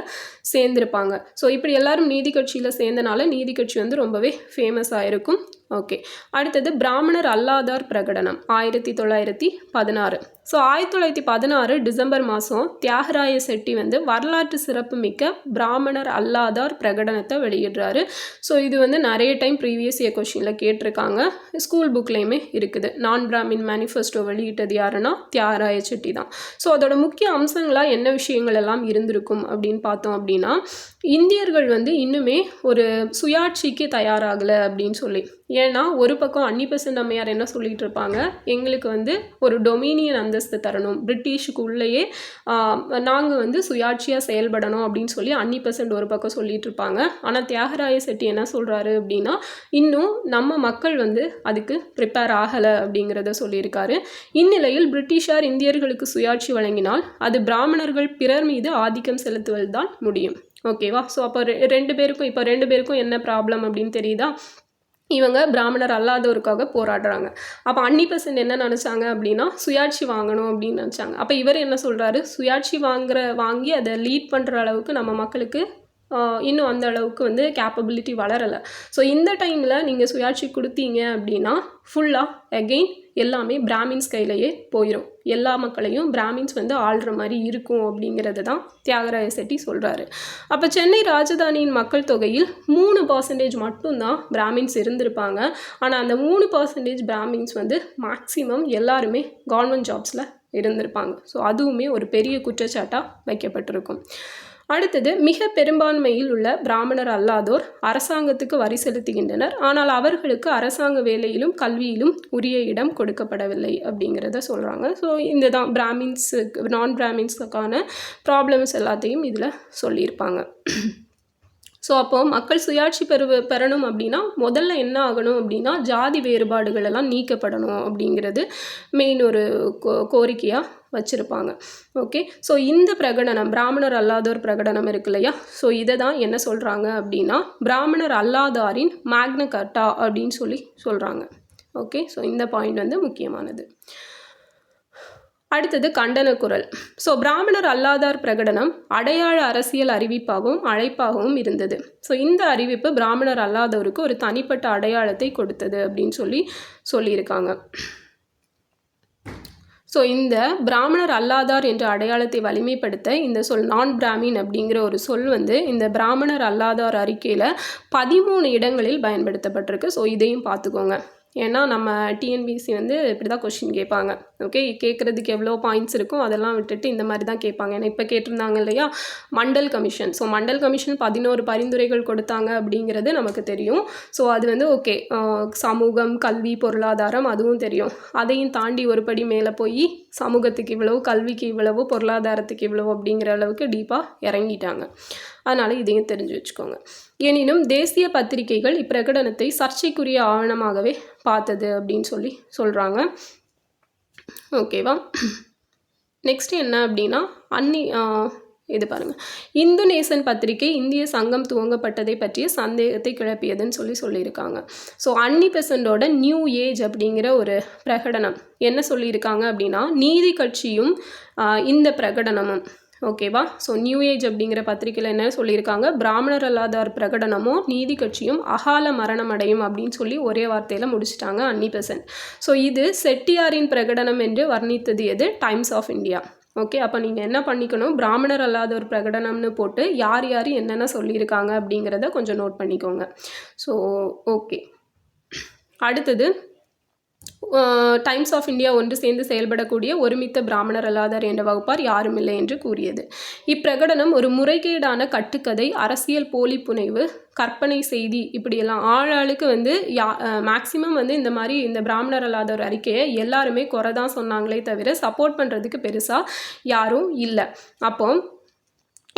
சேர்ந்திருப்பாங்க. ஸோ இப்படி எல்லாரும் நீதி கட்சியில் சேர்ந்தனால நீதி கட்சி வந்து ரொம்பவே ஃபேமஸ் ஆகிருக்கும். ஓகே, அடுத்தது பிராமணர் அல்லாதார் பிரகடனம் 1916. ஸோ 1916 டிசம்பர் மாதம் தியாகராய செட்டி வந்து வரலாற்று சிறப்பு மிக்க பிராமணர் அல்லாதார் பிரகடனத்தை வெளியிடுறாரு. ஸோ இது வந்து நிறைய டைம் ப்ரீவியஸ் இயர் கொஷினில் கேட்டிருக்காங்க, ஸ்கூல் புக்லேயுமே இருக்குது. நான் பிராமின் மேனிஃபெஸ்டோ வெளியிட்டது யாருன்னா தியாகராய செட்டி தான். ஸோ அதோட முக்கிய அம்சங்களாக என்ன விஷயங்கள் எல்லாம் இருந்திருக்கும் அப்படின்னு பார்த்தோம் அப்படின்னா இந்தியர்கள் வந்து இன்னுமே ஒரு சுயாட்சிக்கு தயாராகலை அப்படின்னு சொல்லி. ஏன்னா ஒரு பக்கம் அன்னிபெசன்ட் அம்மையார் என்ன சொல்லிகிட்டு இருப்பாங்க, எங்களுக்கு வந்து ஒரு டொமினியன் அந்தஸ்து தரணும், பிரிட்டிஷுக்கு உள்ளேயே நாங்கள் வந்து சுயாட்சியாக செயல்படணும் அப்படின்னு சொல்லி அன்னிபெசன்ட் ஒரு பக்கம் சொல்லிகிட்டு இருப்பாங்க. ஆனால் தியாகராய செட்டி என்ன சொல்கிறாரு அப்படின்னா இன்னும் நம்ம மக்கள் வந்து அதுக்கு ப்ரிப்பேர் ஆகலை அப்படிங்கிறத சொல்லியிருக்காரு. இந்நிலையில் பிரிட்டிஷார் இந்தியர்களுக்கு சுயாட்சி வழங்கினால் அது பிராமணர்கள் பிறர் மீது ஆதிக்கம் செலுத்துவது தான் முடியும். ஓகேவா? ஸோ அப்போ ரெண்டு பேருக்கும் என்ன ப்ராப்ளம் அப்படின்னு தெரியுதா? இவங்க பிராமணர் அல்லாதவருக்காக போராடுறாங்க. அப்போ அன்னிபெசன்ட் என்ன நினச்சாங்க அப்படின்னா சுயாட்சி வாங்கணும் அப்படின்னு நினச்சாங்க. அப்போ இவர் என்ன சொல்கிறாரு, சுயாட்சி வாங்கி அதை லீட் பண்ணுற அளவுக்கு நம்ம மக்களுக்கு இன்னும் அந்த அளவுக்கு வந்து கேப்பபிலிட்டி வளரலை. ஸோ இந்த டைமில் நீங்கள் சுயாட்சி கொடுத்தீங்க அப்படின்னா ஃபுல்லாக அகெயின் எல்லாமே பிராமின்ஸ் கையிலையே போயிடும், எல்லா மக்களையும் பிராமின்ஸ் வந்து ஆள்ற மாதிரி இருக்கும் அப்படிங்கிறது தான் தியாகராய செட்டி சொல்கிறாரு. அப்போ சென்னை ராஜதானியின் மக்கள் தொகையில் 3% மட்டும்தான் பிராமின்ஸ் இருந்திருப்பாங்க. ஆனால் அந்த 3% பிராமின்ஸ் வந்து மேக்ஸிமம் எல்லாருமே கவர்மெண்ட் ஜாப்ஸில் இருந்திருப்பாங்க. ஸோ அதுவுமே ஒரு பெரிய குற்றச்சாட்டாக வைக்கப்பட்டிருக்கும். அடுத்தது மிக பெரும்பான்மையில் உள்ள பிராமணர் அல்லாதோர் அரசாங்கத்துக்கு வரி செலுத்துகின்றனர், ஆனால் அவர்களுக்கு அரசாங்க வேலையிலும் கல்வியிலும் உரிய இடம் கொடுக்கப்படவில்லை அப்படிங்கிறத சொல்கிறாங்க. ஸோ இந்த தான் நான் பிராமின்ஸுக்கான ப்ராப்ளம்ஸ் எல்லாத்தையும் இதில் சொல்லியிருப்பாங்க. ஸோ அப்போ மக்கள் சுயாட்சி பெறணும் அப்படின்னா முதல்ல என்ன ஆகணும் அப்படின்னா ஜாதி வேறுபாடுகள் எல்லாம் நீக்கப்படணும் அப்படிங்கிறது மெயின் ஒரு கோரிக்கையாக வச்சுருப்பாங்க. ஓகே, ஸோ இந்த பிரகடனம் பிராமணர் அல்லாதோர் பிரகடனம் இருக்கு இல்லையா, ஸோ இதை தான் என்ன சொல்கிறாங்க அப்படின்னா பிராமணர் அல்லாதாரின் மேக்னா கார்ட்டா அப்படின்னு சொல்கிறாங்க. ஓகே, ஸோ இந்த பாயிண்ட் வந்து முக்கியமானது. அடுத்தது கண்டன குரல். ஸோ பிராமணர் அல்லாதார் பிரகடனம் அடையாள அரசியல் அறிவிப்பாகவும் அழைப்பாகவும் இருந்தது. ஸோ இந்த அறிவிப்பு பிராமணர் அல்லாதவருக்கு ஒரு தனிப்பட்ட அடையாளத்தை கொடுத்தது அப்படின்னு சொல்லியிருக்காங்க. ஸோ இந்த பிராமணர் அல்லாதார் என்ற அடையாளத்தை வலிமைப்படுத்த இந்த சொல் நான் பிராமின் அப்படிங்கிற ஒரு சொல் வந்து இந்த பிராமணர் அல்லாதார் அறிக்கையில் 13 இடங்களில் பயன்படுத்தப்பட்டிருக்கு. ஸோ இதையும் பார்த்துக்கோங்க. ஏன்னா நம்ம டிஎன்பிஎஸ்சி வந்து இப்படி தான் கொஷின் கேட்பாங்க. ஓகே, கேட்குறதுக்கு எவ்வளோ பாயிண்ட்ஸ் இருக்கும் அதெல்லாம் விட்டுட்டு இந்த மாதிரி தான் கேட்பாங்க. ஏன்னா இப்போ கேட்டிருந்தாங்க இல்லையா Mandal commission. So Mandal commission 11 பரிந்துரைகள் கொடுத்தாங்க அப்படிங்கிறது நமக்கு தெரியும். ஸோ அது வந்து ஓகே, சமூகம், கல்வி, பொருளாதாரம் அதுவும் தெரியும். அதையும் தாண்டி ஒரு படி மேலே போய் சமூகத்துக்கு இவ்வளவு, கல்விக்கு இவ்வளவு, பொருளாதாரத்துக்கு இவ்வளவு அப்படிங்கிற அளவுக்கு டீப்பாக இறங்கிட்டாங்க. அதனால் இதையும் தெரிஞ்சு வச்சுக்கோங்க. எனினும் தேசிய பத்திரிகைகள் இப்பிரகடனத்தை சர்ச்சைக்குரிய ஆவணமாகவே பார்த்தது அப்படின்னு சொல்கிறாங்க. ஓகேவா. நெக்ஸ்ட் என்ன அப்படின்னா இது பாருங்கள், இந்து நேசன் பத்திரிகை இந்திய சங்கம் துவங்கப்பட்டதை பற்றிய சந்தேகத்தை கிளப்பியதுன்னு சொல்லியிருக்காங்க. ஸோ அன்னி பெசண்டோட நியூ ஏஜ் அப்படிங்கிற ஒரு பிரகடனம் என்ன சொல்லியிருக்காங்க அப்படின்னா, நீதி கட்சியும் இந்த பிரகடனமும் ஓகேவா. ஸோ நியூ ஏஜ் அப்படிங்கிற பத்திரிகையில் என்ன சொல்லியிருக்காங்க, பிராமணர் அல்லாதார் பிரகடனமும் நீதி கட்சியும் அகால மரணம் அடையும் அப்படின்னு ஒரே வார்த்தையில் முடிச்சிட்டாங்க அன்னி பெசன்ட். ஸோ இது செட்டியாரின் பிரகடனம் என்று வர்ணித்தது எது, டைம்ஸ் ஆஃப் இந்தியா. ஓகே, அப்போ நீங்கள் என்ன பண்ணிக்கணும், பிராமணர் அல்லாத ஒரு பிரகடனம்னு போட்டு யார் யார் என்னென்ன சொல்லியிருக்காங்க அப்படிங்கிறத கொஞ்சம் நோட் பண்ணிக்கோங்க. ஸோ ஓகே, அடுத்தது டைம்ஸ் ஆஃப் இந்தியா ஒன்று சேர்ந்து செயல்படக்கூடிய ஒருமித்த பிராமணர் அல்லாதார் என்ற வகுப்பார் யாரும் இல்லை என்று கூறியது. இப்பிரகடனம் ஒரு முறைகேடான கட்டுக்கதை, அரசியல் போலி புனைவு, கற்பனை செய்தி, இப்படியெல்லாம் ஆளாளுக்கு வந்து மேக்சிமம் வந்து இந்த மாதிரி இந்த பிராமணர் அல்லாத ஒரு அறிக்கையை எல்லாருமே குறை தான் சொன்னாங்களே தவிர சப்போர்ட் பண்ணுறதுக்கு பெருசாக யாரும் இல்லை. அப்போ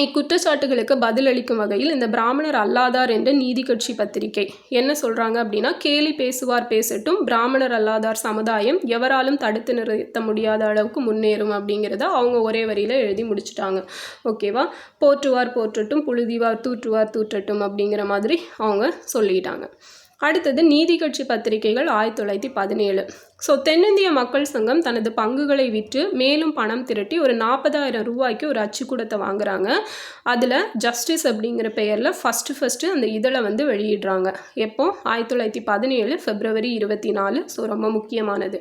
இக்குற்றச்சாட்டுகளுக்கு பதிலளிக்கும் வகையில் இந்த பிராமணர் அல்லாதார் என்ற நீதி கட்சி பத்திரிகை என்ன சொல்கிறாங்க அப்படின்னா, கேலி பேசுவார் பேசட்டும், பிராமணர் அல்லாதார் சமுதாயம் எவராலும் தடுத்து நிறுத்த முடியாத அளவுக்கு முன்னேறும் அப்படிங்கிறத அவங்க ஒரே வரியில் எழுதி முடிச்சுட்டாங்க. ஓகேவா. போற்றுவார் போற்றட்டும், புழுதிவார் தூற்றுவார் தூற்றட்டும் அப்படிங்கிற மாதிரி அவங்க சொல்லிட்டாங்க. அடுத்தது நீதி கட்சி பத்திரிகைகள் 1917. ஸோ தென்னிந்திய மக்கள் சங்கம் தனது பங்குகளை விற்று மேலும் பணம் திரட்டி ஒரு 40,000 ரூபாய்க்கு ஒரு அச்சுக்கூடத்தை வாங்குறாங்க. அதில் ஜஸ்டிஸ் அப்படிங்கிற பெயரில் ஃபஸ்ட்டு அந்த இதழை வந்து வெளியிடுறாங்க. எப்போ, 1917 February 24. ஸோ ரொம்ப முக்கியமானது.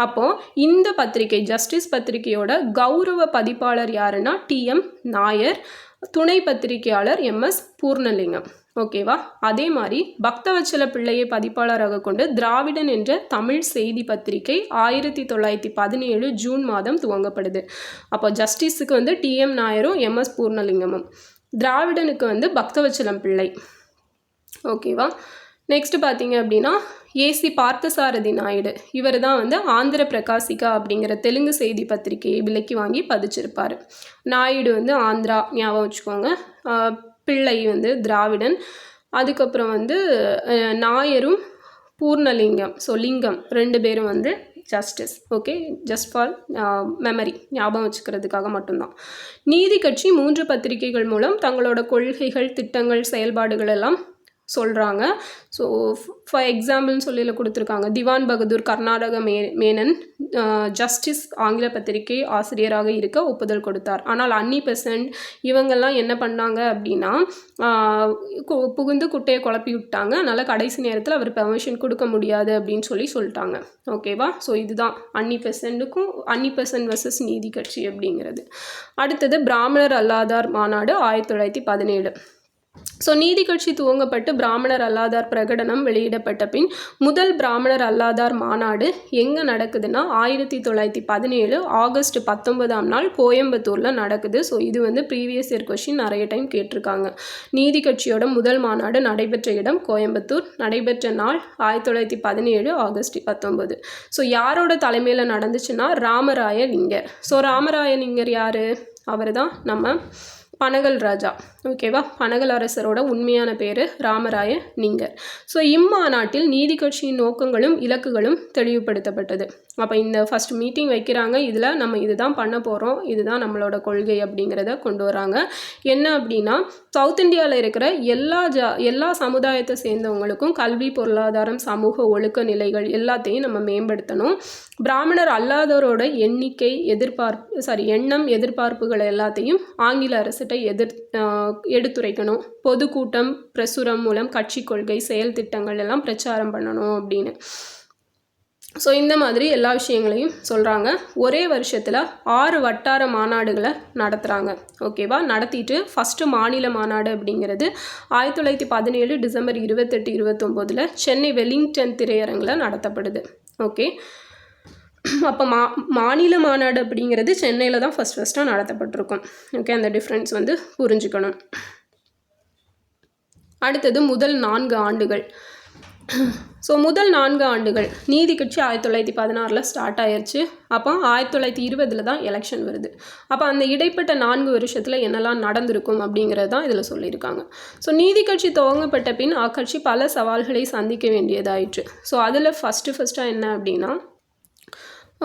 அப்போது இந்த பத்திரிகை ஜஸ்டிஸ் பத்திரிகையோட கௌரவ பதிப்பாளர் யாருன்னா TM நாயர், துணை பத்திரிகையாளர் MS பூர்ணலிங்கம். ஓகேவா. அதே மாதிரி பக்தவச்சல பிள்ளையை பதிப்பாளராக கொண்டு திராவிடன் என்ற தமிழ் செய்தி பத்திரிகை 1917 ஜூன் மாதம் துவங்கப்படுது. அப்போ ஜஸ்டிஸுக்கு வந்து TM நாயரும் MS பூர்ணலிங்கமும், திராவிடனுக்கு வந்து பக்தவச்சலம் பிள்ளை. ஓகேவா. நெக்ஸ்ட் பார்த்தீங்க அப்படின்னா AC பார்த்தசாரதி நாயுடு, இவர் தான் வந்து ஆந்திர பிரகாசிகா அப்படிங்கிற தெலுங்கு செய்தி பத்திரிகையை விலைக்கு வாங்கி பதிச்சிருப்பார். நாயுடு வந்து ஆந்திரா, ஞாபகம் வச்சுக்கோங்க. பிள்ளை வந்து திராவிடன். அதுக்கப்புறம் வந்து நாயரும் பூர்ணலிங்கம், ஸோ லிங்கம், 2 பேரும் வந்து justice. Okay, just for memory, ஞாபகம் வச்சுக்கிறதுக்காக மட்டும்தான். நீதி கட்சி 3 பத்திரிகைகள் மூலம் தங்களோட கொள்கைகள், திட்டங்கள், செயல்பாடுகள் எல்லாம் சொல்கிறாங்க. ஸோ ஃபார் எக்ஸாம்பிள்னு சொல்லி கொடுத்துருக்காங்க. திவான் பகதூர் கர்நாடக மேனன் ஜஸ்டிஸ் ஆங்கில பத்திரிகை ஆசிரியராக இருக்க ஒப்புதல் கொடுத்தார். ஆனால் அன்னி பெசன்ட் இவங்கெல்லாம் என்ன பண்ணாங்க அப்படின்னா, புகுந்து குட்டையை குழப்பி விட்டாங்க. அதனால் கடைசி நேரத்தில் அவர் பெர்மிஷன் கொடுக்க முடியாது அப்படின்னு சொல்லிட்டாங்க. ஓகேவா. ஸோ இதுதான் அன்னி பெசன்ட் வர்சஸ் நீதி கட்சி அப்படிங்கிறது. அடுத்தது பிராமணர் அல்லாதார் மாநாடு 1917. ஸோ நீதி கட்சி துவங்கப்பட்டு பிராமணர் அல்லாதார் பிரகடனம் வெளியிடப்பட்ட பின் முதல் பிராமணர் அல்லாதார் மாநாடு எங்கே நடக்குதுன்னா 1917 ஆகஸ்ட் 19 கோயம்புத்தூரில் நடக்குது. ஸோ இது வந்து ப்ரீவியஸ் இயர் கொஷின் நிறைய டைம் கேட்டிருக்காங்க. நீதி கட்சியோட முதல் மாநாடு நடைபெற்ற இடம் கோயம்புத்தூர், நடைபெற்ற நாள் 1917 ஆகஸ்ட் 19. ஸோ யாரோட தலைமையில் நடந்துச்சுன்னா ராமராய லிங்கர். ஸோ ராமராய லிங்கர் யார், அவர் தான் நம்ம பனகல் ராஜா. ஓகேவா. பனகல் அரசரோட உண்மையான பேர் ராமராய லிங்கர். ஸோ இம்மாநாட்டில் நீதி கட்சியின் நோக்கங்களும் இலக்குகளும் தெளிவுபடுத்தப்பட்டது. அப்போ இந்த ஃபஸ்ட் மீட்டிங் வைக்கிறாங்க. இதில் நம்ம இதுதான் பண்ண போகிறோம், இதுதான் நம்மளோட கொள்கை அப்படிங்கிறத கொண்டு வராங்க. என்ன அப்படின்னா, சவுத் இந்தியாவில் இருக்கிற எல்லா சமுதாயத்தை சேர்ந்தவங்களுக்கும் கல்வி, பொருளாதாரம், சமூக ஒழுக்க நிலைகள் எல்லாத்தையும் நம்ம மேம்படுத்தணும். பிராமணர் அல்லாதவரோட எண்ணம், எதிர்பார்ப்புகள் எல்லாத்தையும் ஆங்கில அரசிட்ட எடுத்துரைக்கணும். பொதுக்கூட்டம், பிரசுரம் மூலம் கட்சி கொள்கை, செயல் திட்டங்கள் எல்லாம் பிரச்சாரம் பண்ணணும் அப்படின்னு. ஸோ இந்த மாதிரி எல்லா விஷயங்களையும் சொல்கிறாங்க. ஒரே வருஷத்தில் 6 வட்டார மாநாடுகளை நடத்துகிறாங்க. ஓகேவா? நடத்திட்டு ஃபஸ்ட்டு மாநில மாநாடு அப்படிங்கிறது 1917 டிசம்பர் 28, 29 சென்னை வெலிங்டன் திரையரங்கில் நடத்தப்படுது. ஓகே, அப்போ மாநில மாநாடு அப்படிங்கிறது சென்னையில் தான் ஃபஸ்ட்டாக நடத்தப்பட்டிருக்கும். ஓகே, அந்த டிஃப்ரென்ஸ் வந்து புரிஞ்சுக்கணும். அடுத்தது முதல் 4 ஆண்டுகள். ஸோ முதல் 4 ஆண்டுகள் நீதி கட்சி 1916 ஸ்டார்ட் ஆயிடுச்சு. அப்போ 1920 தான் எலெக்ஷன் வருது. அப்போ அந்த இடைப்பட்ட 4 வருஷத்தில் என்னெல்லாம் நடந்திருக்கும் அப்படிங்கிறது தான் இதில் சொல்லியிருக்காங்க. ஸோ நீதி கட்சி துவங்கப்பட்ட பின் அக்கட்சி பல சவால்களை சந்திக்க வேண்டியதாயிற்று. ஸோ அதில் ஃபஸ்ட்டாக என்ன அப்படின்னா,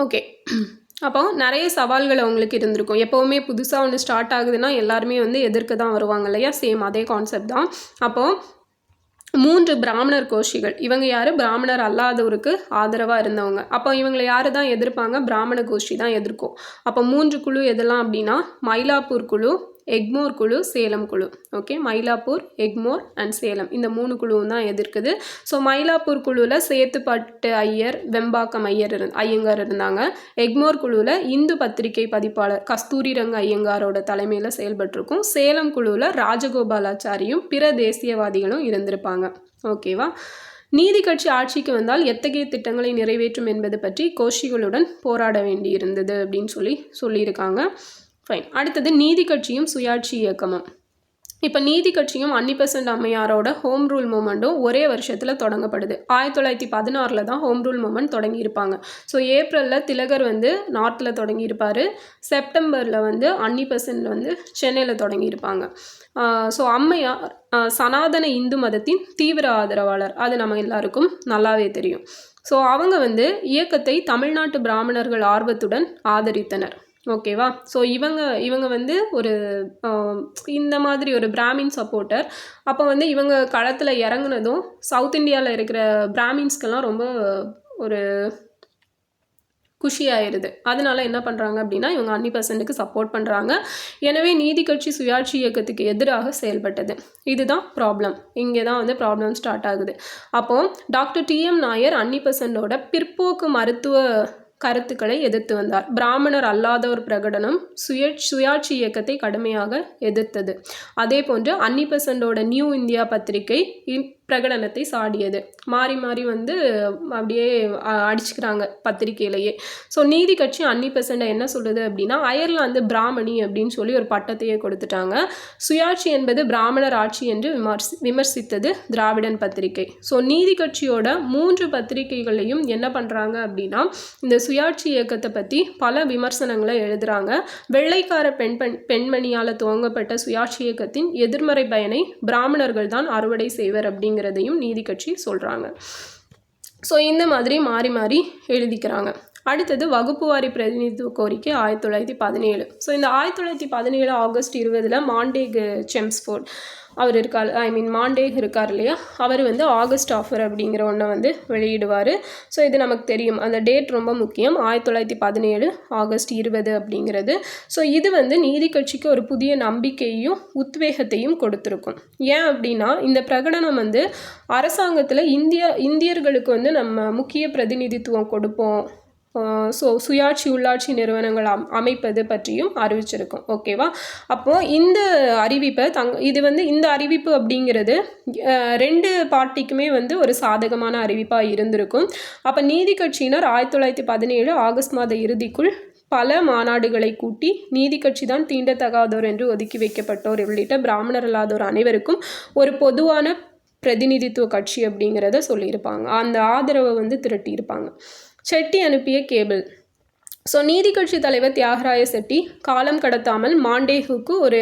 ஓகே, அப்போ நிறைய சவால்கள் அவங்களுக்கு இருந்திருக்கும். எப்போவுமே புதுசாக ஒன்று ஸ்டார்ட் ஆகுதுன்னா எல்லாருமே வந்து எதிர்க்க தான் வருவாங்க இல்லையா? சேம் அதே கான்செப்ட் தான். அப்போது 3 பிராமணர் கோஷிகள். இவங்க யார்? பிராமணர் அல்லாதவருக்கு ஆதரவாக இருந்தவங்க. அப்போ இவங்களை யார் தான் எதிர்ப்பாங்க? பிராமண கோஷ்டி தான் எதிர்க்கும். அப்போ 3 குழு எதெல்லாம் அப்படின்னா, மயிலாப்பூர் குழு, எக்மோர் குழு, சேலம் குழு. ஓகே, மயிலாப்பூர், எக்மோர் அண்ட் சேலம் இந்த 3 குழுவும் தான் எதிர்க்குது. ஸோ மயிலாப்பூர் குழுவில் சேத்துப்பட்டு ஐயர், வெம்பாக்கம் ஐயங்கார் இருந்தாங்க. எக்மோர் குழுவில் இந்து பத்திரிகை பதிப்பாளர் கஸ்தூரி ரங்க ஐயங்காரோட தலைமையில் செயல்பட்டிருக்கும். சேலம் குழுவில் ராஜகோபாலாச்சாரியும் பிற தேசியவாதிகளும் இருந்திருப்பாங்க. ஓகேவா? நீதி கட்சி ஆட்சிக்கு வந்தால் எத்தகைய திட்டங்களை நிறைவேற்றும் என்பது பற்றி கோஷிகளுடன் போராட வேண்டியிருந்தது அப்படின்னு சொல்லியிருக்காங்க. ஃபைன். அடுத்தது நீதி கட்சியும் சுயாட்சி இயக்கமும். இப்போ நீதி கட்சியும் அன்னிபெசன்ட் அம்மையாரோட ஹோம் ரூல் மூமெண்ட்டும் ஒரே வருஷத்தில் தொடங்கப்படுது. 1916 தான் ஹோம் ரூல் மூமெண்ட் தொடங்கியிருப்பாங்க. ஸோ ஏப்ரலில் திலகர் வந்து நார்த்தில் தொடங்கியிருப்பார். செப்டம்பரில் வந்து அன்னிபெசன்ட் வந்து சென்னையில் தொடங்கியிருப்பாங்க. ஸோ அம்மையார் சனாதன இந்து மதத்தின் தீவிர ஆதரவாளர். அது நம்ம எல்லாருக்கும் நல்லாவே தெரியும். ஸோ அவங்க வந்து இயக்கத்தை தமிழ்நாட்டு பிராமணர்கள் ஆர்வத்துடன் ஆதரித்தனர். ஓகேவா? ஸோ இவங்க வந்து ஒரு இந்த மாதிரி ஒரு பிராமின் சப்போர்ட்டர். அப்போ வந்து இவங்க களத்தில் இறங்குனதும் சவுத் இந்தியாவில் இருக்கிற பிராமின்ஸ்க்கெல்லாம் ரொம்ப ஒரு குஷியாயிருது. அதனால என்ன பண்ணுறாங்க அப்படின்னா, இவங்க அன்னிபெசன்ட்டுக்கு சப்போர்ட் பண்ணுறாங்க. எனவே நீதி கட்சி சுயாட்சி இயக்கத்துக்கு எதிராக செயல்பட்டது. இதுதான் ப்ராப்ளம். இங்கே தான் வந்து ப்ராப்ளம் ஸ்டார்ட் ஆகுது. அப்போது டாக்டர் TM நாயர் அன்னிபெசன்ட்டோட பிற்போக்கு மருத்துவ கருத்துக்களை எதிர்த்து வந்தார். பிராமணர் அல்லாதோர் பிரகடனம் சுயாட்சி இயக்கத்தை கடுமையாக எதிர்த்தது. அதே போன்று அன்னிபெசன்ட்டோட நியூ இந்தியா பத்திரிகை பிரகடனத்தை சாடியது. மாறி மாறி வந்து அப்படியே அடிச்சுக்கிறாங்க பத்திரிகையிலேயே. ஸோ நீதி கட்சி அன்னிபெசன்ட்டை என்ன சொல்லுது அப்படின்னா, அயர்லாந்து பிராமணி அப்படின்னு சொல்லி ஒரு பட்டத்தையே கொடுத்துட்டாங்க. சுயாட்சி என்பது பிராமணர் ஆட்சி என்று விமர்சித்தது திராவிடன் பத்திரிகை. ஸோ நீதி கட்சியோட 3 பத்திரிகைகளையும் என்ன பண்ணுறாங்க அப்படின்னா, இந்த சுயாட்சி இயக்கத்தை பற்றி பல விமர்சனங்களை எழுதுகிறாங்க. வெள்ளைக்கார பெண்மணியால் துவங்கப்பட்ட சுயாட்சி இயக்கத்தின் எதிர்மறை பயனை பிராமணர்கள் தான் அறுவடை செய்வர் அப்படிங்கிறதையும் நீதி கட்சி சொல்கிறாங்க. ஸோ இந்த மாதிரி மாறி மாறி எழுதிக்கிறாங்க. அடுத்தது வகுப்புவாரி பிரதிநிதித்துவ கோரிக்கை 1917. ஸோ இந்த 1917 ஆகஸ்ட் 20 மாண்டேக் செம்ஸ்ஃபோர்ட் அவர் இருக்கார், மாண்டேக் இருக்கார் இல்லையா, அவர் வந்து ஆகஸ்ட் ஆஃபர் அப்படிங்கிற ஒன்றை வந்து வெளியிடுவார். ஸோ இது நமக்கு தெரியும், அந்த டேட் ரொம்ப முக்கியம். 1917 ஆகஸ்ட் 20 அப்படிங்கிறது. ஸோ இது வந்து நீதி கட்சிக்கு ஒரு புதிய நம்பிக்கையும் உத்வேகத்தையும் கொடுத்துருக்கும். ஏன் அப்படின்னா, இந்த பிரகடனம் வந்து அரசாங்கத்தில் இந்தியர்களுக்கு வந்து நம்ம முக்கிய பிரதிநிதித்துவம் கொடுப்போம், ஸோ சுயாட்சி உள்ளாட்சி நிறுவனங்கள் அமைப்பது பற்றியும் அறிவிச்சிருக்கும். ஓகேவா? அப்போது இந்த அறிவிப்பை இது வந்து இந்த அறிவிப்பு அப்படிங்கிறது 2 பார்ட்டிக்குமே வந்து ஒரு சாதகமான அறிவிப்பாக இருந்திருக்கும். அப்போ நீதி கட்சியினர் 1917 ஆகஸ்ட் மாத இறுதிக்குள் பல மாநாடுகளை கூட்டி நீதி கட்சி தான் தீண்டத்தகாதோர் என்று ஒதுக்கி வைக்கப்பட்டோர் உள்ளிட்ட பிராமணர் அல்லாதோர் அனைவருக்கும் ஒரு பொதுவான பிரதிநிதித்துவ கட்சி அப்படிங்கிறத சொல்லியிருப்பாங்க. அந்த ஆதரவை வந்து திரட்டியிருப்பாங்க. செட்டி அனுப்பிய கேபிள். ஸோ நீதி கட்சி தலைவர் தியாகராய செட்டி காலம் கடத்தாமல் மாண்டேகுக்கு ஒரு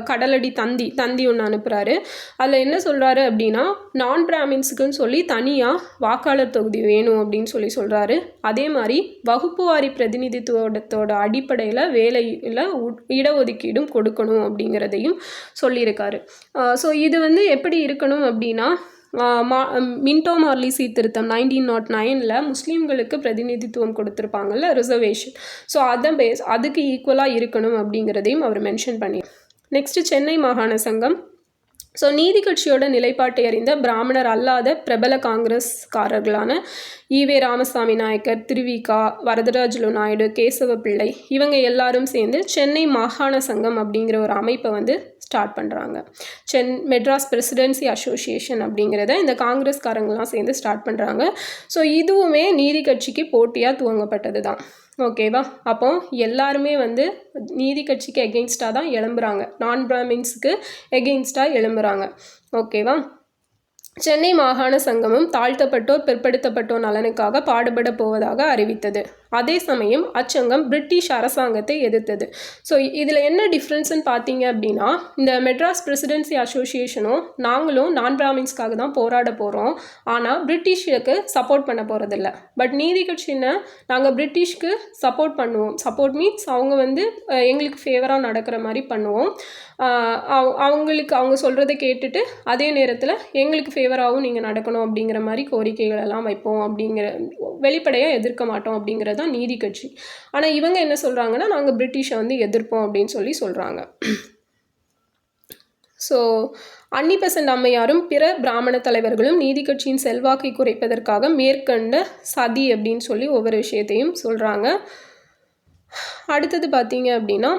கடலடி தந்தி ஒன்று அனுப்புகிறாரு. அதில் என்ன சொல்கிறாரு அப்படின்னா, நான் பிராமின்ஸுக்குன்னு சொல்லி தனியாக வாக்காளர் தொகுதி வேணும் அப்படின்னு சொல்கிறாரு. அதே மாதிரி வகுப்புவாரி பிரதிநிதித்துவத்தோட அடிப்படையில் வேலையில் இடஒதுக்கீடும் கொடுக்கணும் அப்படிங்கிறதையும் சொல்லியிருக்காரு. ஸோ இது வந்து எப்படி இருக்கணும் அப்படின்னா, மின்டோ மார்லி சீர்திருத்தம் 1909 முஸ்லீம்களுக்கு பிரதிநிதித்துவம் கொடுத்துருப்பாங்கல்ல, ரிசர்வேஷன். ஸோ அதுக்கு ஈக்குவலாக இருக்கணும் அப்படிங்கிறதையும் அவர் மென்ஷன் பண்ணி. நெக்ஸ்ட்டு சென்னை மாகாண சங்கம் ஸோ நீதி கட்சியோட நிலைப்பாட்டை அறிந்த பிராமணர் அல்லாத பிரபல காங்கிரஸ்காரர்களான ஈவே ராமசாமி நாயக்கர், திருவிகா, வரதராஜலு நாயுடு, கேசவ பிள்ளை இவங்க எல்லாரும் சேர்ந்து சென்னை மாகாண சங்கம் அப்படிங்கிற ஒரு அமைப்பை வந்து ஸ்டார்ட் பண்ணுறாங்க. மெட்ராஸ் பிரசிடென்சி அசோசியேஷன் அப்படிங்கிறத இந்த காங்கிரஸ்காரங்களாம் சேர்ந்து ஸ்டார்ட் பண்ணுறாங்க. ஸோ இதுவுமே நீதி கட்சிக்கு போட்டியாக துவங்கப்பட்டது தான். ஓகேவா? அப்போ எல்லாருமே வந்து நீதி கட்சிக்கு எகெயின்ஸ்டாக தான் எழும்புறாங்க, நான் பிராமின்ஸுக்கு எகெயின்ஸ்டாக எழும்புறாங்க. ஓகேவா? சென்னை மாகாண சங்கமும் தாழ்த்தப்பட்டோர் பிற்படுத்தப்பட்டோர் நலனுக்காக பாடுபட போவதாக அறிவித்தது. அதே சமயம் அச்சங்கம் பிரிட்டிஷ் அரசாங்கத்தை எதிர்த்தது. ஸோ இதில் என்ன டிஃப்ரென்ஸ்ன்னு பார்த்தீங்க அப்படின்னா, இந்த மெட்ராஸ் பிரசிடென்சி அசோசியேஷனும் நாங்களும் நான் பிராமின்ஸ்க்காக தான் போராட போகிறோம், ஆனால் பிரிட்டிஷுக்கு சப்போர்ட் பண்ண போகிறதில்ல. பட் நீதி கட்சின்னா நாங்கள் பிரிட்டிஷ்க்கு சப்போர்ட் பண்ணுவோம். சப்போர்ட் மீன்ஸ் அவங்க வந்து எங்களுக்கு ஃபேவராக நடக்கிற மாதிரி பண்ணுவோம். அவங்களுக்கு அவங்க சொல்கிறத கேட்டுட்டு அதே நேரத்தில் எங்களுக்கு ஃபேவராகவும் நீங்கள் நடக்கணும் அப்படிங்கிற மாதிரி கோரிக்கைகள் எல்லாம் வைப்போம். அப்படிங்கிற வெளிப்படையாக எதிர்க்க மாட்டோம் அப்படிங்கிறது தான் நீதி கட்சி. ஆனால் இவங்க என்ன சொல்கிறாங்கன்னா, நாங்கள் பிரிட்டிஷை வந்து எதிர்ப்போம் அப்படின்னு சொல்லி சொல்கிறாங்க. ஸோ அன்னிபெசன்ட் அம்மையாரும் பிற பிராமண தலைவர்களும் நீதி கட்சியின் செல்வாக்கை குறைப்பதற்காக மேற்கண்ட சதி அப்படின்னு சொல்லி ஒவ்வொரு விஷயத்தையும் சொல்கிறாங்க. அடுத்தது பார்த்தீங்க அப்படின்னா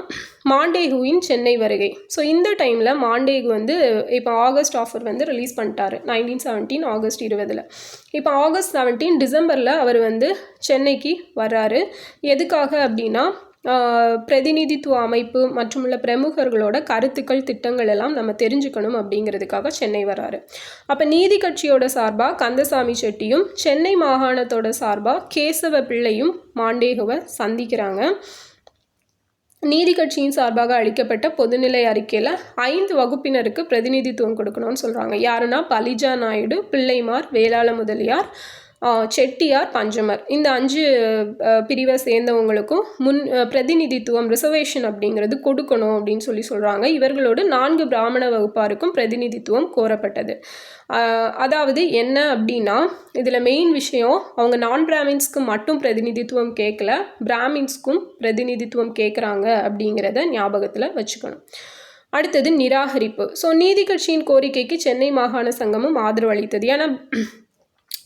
மாண்டேகுவின் சென்னை வருகை. ஸோ இந்த டைமில் மாண்டேகு வந்து இப்போ ஆகஸ்ட் ஆஃபர் வந்து ரிலீஸ் பண்ணிட்டாரு 1917 ஆகஸ்ட் 20. இப்போ ஆகஸ்ட் 17 டிசம்பரில் அவர் வந்து சென்னைக்கு வர்றாரு. எதுக்காக அப்படின்னா பிரதிநிதித்துவ அமைப்பு மற்றும் உள்ள பிரமுகர்களோட கருத்துக்கள், திட்டங்கள் எல்லாம் நம்ம தெரிஞ்சுக்கணும் அப்படிங்கிறதுக்காக சென்னை வராரு. அப்போ நீதி கட்சியோட சார்பாக கந்தசாமி செட்டியும் சென்னை மாகாணத்தோட சார்பாக கேசவ பிள்ளையும் மாண்டேகுவை சந்திக்கிறாங்க. நீதி கட்சியின் சார்பாக அளிக்கப்பட்ட பொதுநிலை அறிக்கையில் 5 வகுப்பினருக்கு பிரதிநிதித்துவம் கொடுக்கணும்னு சொல்கிறாங்க. யாருன்னா பலிஜா நாயுடு, பிள்ளைமார், வேளாள முதலியார், செட்டியார், பஞ்சமர், இந்த 5 பிரிவை சேர்ந்தவங்களுக்கும் பிரதிநிதித்துவம் ரிசர்வேஷன் அப்படிங்கிறது கொடுக்கணும் அப்படின்னு சொல்லி சொல்கிறாங்க. இவர்களோடு 4 பிராமண வகுப்பாருக்கும் பிரதிநிதித்துவம் கோரப்பட்டது. அதாவது என்ன அப்படின்னா, இதில் மெயின் விஷயம், அவங்க நான் பிராமின்ஸ்க்கு மட்டும் பிரதிநிதித்துவம் கேட்கல, பிராமின்ஸ்க்கும் பிரதிநிதித்துவம் கேட்குறாங்க அப்படிங்கிறத ஞாபகத்தில் வச்சுக்கணும். அடுத்தது நிராகரிப்பு. ஸோ நீதி கட்சியின் கோரிக்கைக்கு சென்னை மாகாண சங்கமும் ஆதரவு அளித்தது. ஏன்னா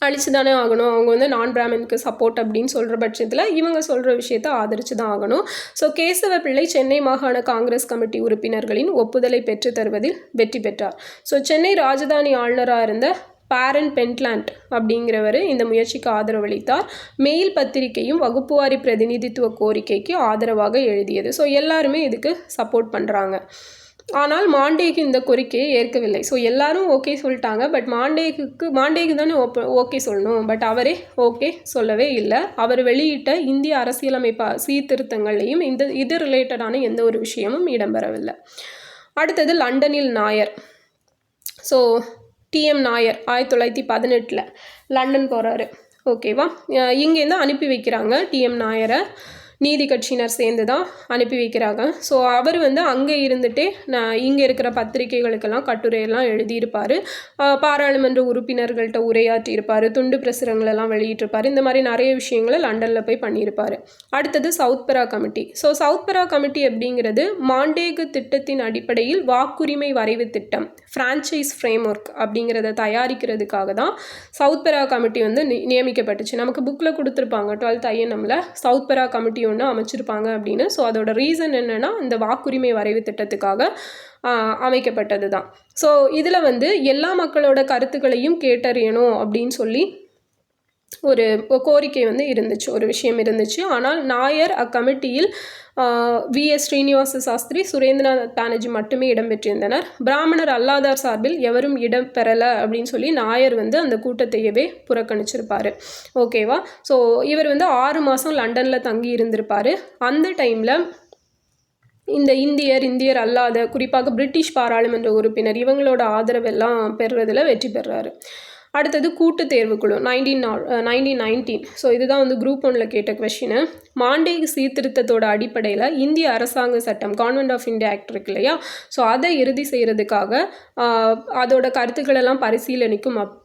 அழிச்சு தானே ஆகணும், அவங்க வந்து நான் பிராமினுக்கு சப்போர்ட் அப்படின்னு சொல்கிற பட்சத்தில் இவங்க சொல்கிற விஷயத்தை ஆதரித்து தான் ஆகணும். ஸோ கேசவ பிள்ளை சென்னை மாகாண காங்கிரஸ் கமிட்டி உறுப்பினர்களின் ஒப்புதலை பெற்று தருவதில் வெற்றி பெற்றார். ஸோ சென்னை ராஜதானி ஆளுநராக இருந்த பாரன் பென்ட்லாண்ட் அப்படிங்கிறவர் இந்த முயற்சிக்கு ஆதரவளித்தார். மெயில் பத்திரிகையும் வகுப்புவாரி பிரதிநிதித்துவ கோரிக்கைக்கு ஆதரவாக எழுதியது. ஸோ எல்லாருமே இதுக்கு சப்போர்ட் பண்ணுறாங்க. ஆனால் மாண்டேகு இந்த கோரிக்கையை ஏற்கவில்லை. ஸோ எல்லாரும் ஓகே சொல்லிட்டாங்க. பட் மாண்டேகு தானே ஓகே சொல்லணும். பட் அவரே ஓகே சொல்லவே இல்லை. அவர் வெளியிட்ட இந்திய அரசியலமைப்பு சீர்திருத்தங்கள்லையும் இது ரிலேட்டடான எந்த ஒரு விஷயமும் இடம்பெறவில்லை. அடுத்தது லண்டனில் Nair. So TM Nair 1918 London போகிறாரு. ஓகேவா? இங்கேருந்து அனுப்பி வைக்கிறாங்க டிஎம் நாயரை. நீதி கட்சியினர் சேர்ந்து தான் அனுப்பி வைக்கிறாங்க. ஸோ அவர் வந்து அங்கே இருந்துகிட்டே இங்கே இருக்கிற பத்திரிகைகளுக்கெல்லாம் கட்டுரையெல்லாம் எழுதியிருப்பார், பாராளுமன்ற உறுப்பினர்கள்ட்ட உரையாற்றியிருப்பார், துண்டு பிரசுரங்களெல்லாம் வெளியிட்டிருப்பார். இந்த மாதிரி நிறைய விஷயங்களை லண்டனில் போய் பண்ணியிருப்பார். அடுத்தது சவுத்பரா கமிட்டி. ஸோ சவுத்பரா கமிட்டி அப்படிங்கிறது மாண்டேகு திட்டத்தின் அடிப்படையில் வாக்குரிமை வரைவு திட்டம், ஃப்ரான்ச்சைஸ் ஃப்ரேம் ஒர்க் அப்படிங்கிறத தயாரிக்கிறதுக்காக தான் சவுத்பரா கமிட்டி வந்து நியமிக்கப்பட்டுச்சு. நமக்கு புக்கில் கொடுத்துருப்பாங்க 12th INMல சவுத்பரா கமிட்டி ஒன்று அமைச்சிருப்பாங்க அப்படின்னு. ஸோ அதோட ரீசன் என்னென்னா, இந்த வாக்குரிமை வரைவு திட்டத்துக்காக அமைக்கப்பட்டது தான். ஸோ இதில் வந்து எல்லா மக்களோட கருத்துக்களையும் கேட்டறியணும் அப்படின்னு சொல்லி ஒரு கோரிக்கை வந்து இருந்துச்சு, ஒரு விஷயம் இருந்துச்சு. ஆனால் நாயர் அக்கமிட்டியில் VS ஸ்ரீனிவாச சாஸ்திரி, சுரேந்திரநாத் பானர்ஜி மட்டுமே இடம்பெற்றிருந்தனர். பிராமணர் அல்லாதார் சார்பில் எவரும் இடம் பெறலை அப்படின்னு சொல்லி நாயர் வந்து அந்த கூட்டத்தையவே புறக்கணிச்சிருப்பார். ஓகேவா? ஸோ இவர் வந்து 6 மாதம் லண்டனில் தங்கி இருந்திருப்பார். அந்த டைமில் இந்த இந்தியர் அல்லாத, குறிப்பாக பிரிட்டிஷ் பாராளுமன்ற உறுப்பினர் இவங்களோட ஆதரவெல்லாம் பெறுறதில் வெற்றி பெறாரு. அடுத்தது கூட்டு தேர்வுக்குழு 1919. ஸோ இதுதான் வந்து குரூப் 1ல் கேட்ட கொஷினு. மாண்டேகு சீர்திருத்தத்தோட அடிப்படையில் இந்திய அரசாங்க சட்டம், கவர்மெண்ட் ஆஃப் இந்தியா ஆக்ட் இருக்கு இல்லையா, ஸோ அதை இறுதி செய்கிறதுக்காக அதோட கருத்துக்களெல்லாம்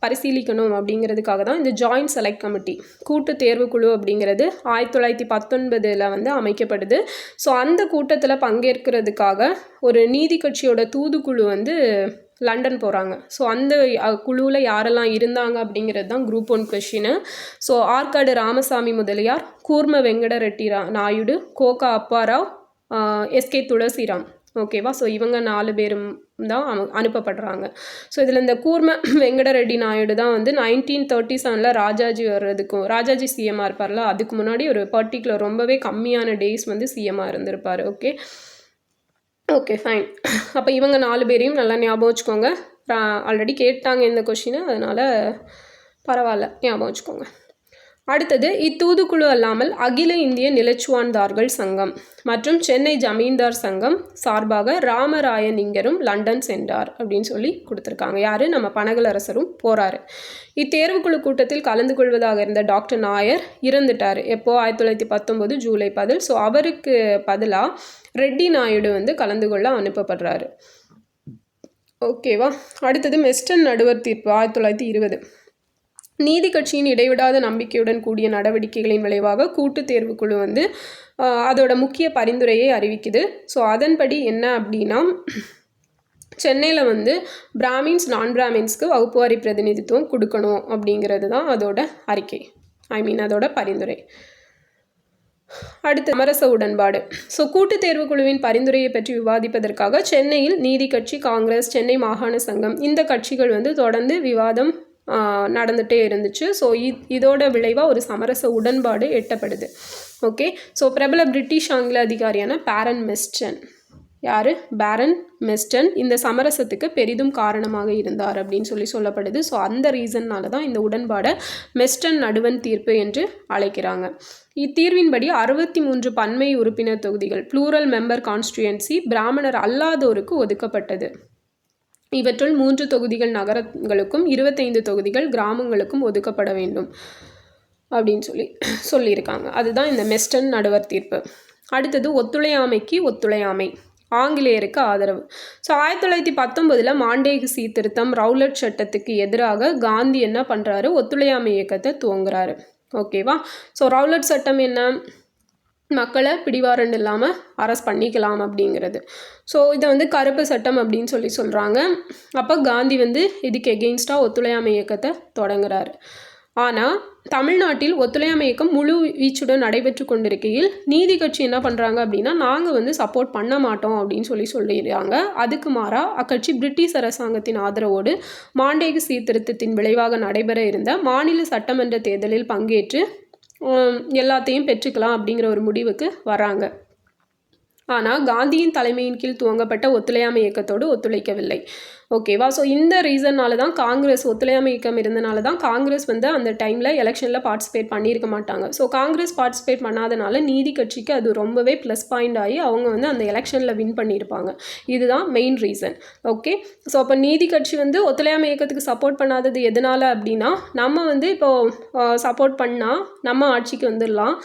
பரிசீலிக்கணும் அப்படிங்கிறதுக்காக தான் இந்த ஜாயிண்ட் செலக்ட் கமிட்டி, கூட்டு தேர்வுக்குழு அப்படிங்கிறது 1919 வந்து அமைக்கப்படுது. ஸோ அந்த கூட்டத்தில் பங்கேற்கிறதுக்காக ஒரு நீதி கட்சியோட தூதுக்குழு வந்து லண்டன் போகிறாங்க. ஸோ அந்த குழுவில் யாரெல்லாம் இருந்தாங்க அப்படிங்கிறது தான் group 1 question. So Arcot Ramasamy Mudaliar, Kurma Venkata Reddy Naidu, Ghogha Appa Rao, SK Tulsiram. ஓகேவா? ஸோ இவங்க 4 பேரும் தான் அனுப்பப்படுறாங்க. ஸோ இதில் இந்த கூர்ம வெங்கட ரெட்டி நாயுடு தான் வந்து 1937 ராஜாஜி வர்றதுக்கும், ராஜாஜி சிஎம்மாக இருப்பார்ல, அதுக்கு முன்னாடி ஒரு பர்டிகுலர் ரொம்பவே கம்மியான டேஸ் வந்து சிஎம்மாக இருந்திருப்பார். Okay fine. அப்போ இவங்க 4 பேரையும் நல்லா ஞாபகம் வச்சுக்கோங்க. ஆல்ரெடி கேட்டாங்க இந்த கொஷினை, அதனால் பரவாயில்ல, ஞாபகம் வச்சுக்கோங்க. அடுத்தது, இத்தூதுக்குழு அல்லாமல் அகில இந்திய நிலச்சுவான்தார்கள் சங்கம் மற்றும் சென்னை ஜமீன்தார் சங்கம் சார்பாக ராமராயனிங்கரும் லண்டன் சென்றார் அப்படின்னு சொல்லி கொடுத்துருக்காங்க. யார்? நம்ம பனகலரசரும் போகிறாரு. இத்தேர்வுக்குழு கூட்டத்தில் கலந்து கொள்வதாக இருந்த டாக்டர் நாயர் இறந்துட்டார். எப்போ? 1919 ஜூலை 10. ஸோ அவருக்கு பதிலாக ரெட்டி நாயுடு வந்து கலந்து கொள்ள அனுப்பப்படுறாரு. ஓகேவா? அடுத்தது, மெஸ்டன் நடுவர் தீர்ப்பு 1920. நீதி கட்சியின் இடைவிடாத நம்பிக்கையுடன் கூடிய நடவடிக்கைகளின் விளைவாக கூட்டு தேர்வுக்குழு வந்து அதோட முக்கிய பரிந்துரையை அறிவிக்குது. ஸோ அதன்படி என்ன அப்படின்னா, சென்னையில் வந்து பிராமின்ஸ் நான் பிராமின்ஸ்க்கு வகுப்புவாரி பிரதிநிதித்துவம் கொடுக்கணும் அப்படிங்கிறது தான் அதோட அறிக்கை, அதோட பரிந்துரை. அடுத்து, சமரச உடன்பாடு. ஸோ கூட்டு தேர்வுக்குழுவின் பரிந்துரையை பற்றி விவாதிப்பதற்காக சென்னையில் நீதி கட்சி, காங்கிரஸ், சென்னை மாகாண சங்கம் இந்த கட்சிகள் வந்து தொடர்ந்து விவாதம் நடந்துகிட்டே இருந்துச்சு. ஸோ இதோட விளைவாக ஒரு சமரச உடன்பாடு எட்டப்படுது. ஓகே. ஸோ பிரபல பிரிட்டிஷ் ஆங்கில அதிகாரியான பேரன் மெஸ்டன், யார்? பேரன் மெஸ்டன் இந்த சமரசத்துக்கு பெரிதும் காரணமாக இருந்தார் அப்படின்னு சொல்லப்படுது. ஸோ அந்த ரீசன்னால தான் இந்த உடன்பாடை மெஸ்டன் நடுவன் தீர்ப்பு என்று அழைக்கிறாங்க. இத்தீர்வின்படி 63 பன்மை உறுப்பினர் தொகுதிகள், ப்ளூரல் மெம்பர் கான்ஸ்டியூயன்சி, பிராமணர் அல்லாதோருக்கு ஒதுக்கப்பட்டது. இவற்றுள் 3 தொகுதிகள் நகரங்களுக்கும் 25 தொகுதிகள் கிராமங்களுக்கும் ஒதுக்கப்பட வேண்டும் அப்படின்னு சொல்லியிருக்காங்க. அதுதான் இந்த மெஸ்டன் நடுவர் தீர்ப்பு. அடுத்தது, ஒத்துழையாமைக்கு ஒத்துழையாமை, ஆங்கிலேயருக்கு ஆதரவு. ஸோ 1919 மாண்டேகு சீர்திருத்தம், ரவுலட் சட்டத்துக்கு எதிராக காந்தி என்ன பண்ணுறாரு? ஒத்துழையாமை இயக்கத்தை துவங்குறாரு. ஓகேவா? ஸோ ரவுலட் சட்டம் என்ன? மக்களை பிடிவாரண்டு இல்லாமல் அரெஸ்ட் பண்ணிக்கலாம் அப்படிங்கிறது. ஸோ இதை வந்து கருப்பு சட்டம் அப்படின்னு சொல்கிறாங்க. அப்போ காந்தி வந்து இதுக்கு எகெயின்ஸ்டாக ஒத்துழையாமை இயக்கத்தை தொடங்குறாரு. ஆனால் தமிழ்நாட்டில் ஒத்துழையாமை இயக்கம் முழு வீச்சுடன் நடைபெற்று கொண்டிருக்கையில் நீதி கட்சி என்ன பண்ணுறாங்க அப்படின்னா, நாங்கள் வந்து சப்போர்ட் பண்ண மாட்டோம் அப்படின்னு சொல்லிடுறாங்க. அதுக்கு மாறாக அக்கட்சி பிரிட்டிஷ் அரசாங்கத்தின் ஆதரவோடு மாண்டேகு சீர்திருத்தத்தின் விளைவாக நடைபெற இருந்த மாநில சட்டமன்ற தேர்தலில் பங்கேற்று எல்லாத்தையும் பெற்றுக்கலாம் அப்படிங்கிற ஒரு முடிவுக்கு வராங்க. ஆனால் காந்தியின் தலைமையின் கீழ் துவங்கப்பட்ட ஒத்துழையாமை இயக்கத்தோடு ஒத்துழைக்கவில்லை. ஓகேவா? ஸோ இந்த ரீசன்னால தான் காங்கிரஸ், ஒத்துழையாமை இயக்கம் இருந்தனால தான் காங்கிரஸ் வந்து அந்த டைமில் எலெக்ஷனில் பார்ட்டிசிபேட் பண்ணியிருக்க மாட்டாங்க. ஸோ காங்கிரஸ் பார்ட்டிசிபேட் பண்ணாதனால நீதி கட்சிக்கு அது ரொம்பவே ப்ளஸ் பாயிண்ட் ஆகி அவங்க வந்து அந்த எலெக்ஷனில் வின் பண்ணியிருப்பாங்க. இதுதான் மெயின் ரீசன். ஓகே. ஸோ அப்போ நீதி கட்சி வந்து ஒத்துழையாமை இயக்கத்துக்கு சப்போர்ட் பண்ணாதது எதனால் அப்படின்னா, நம்ம வந்து இப்போது சப்போர்ட் பண்ணால் நம்ம ஆட்சிக்கு வந்துடலாம்.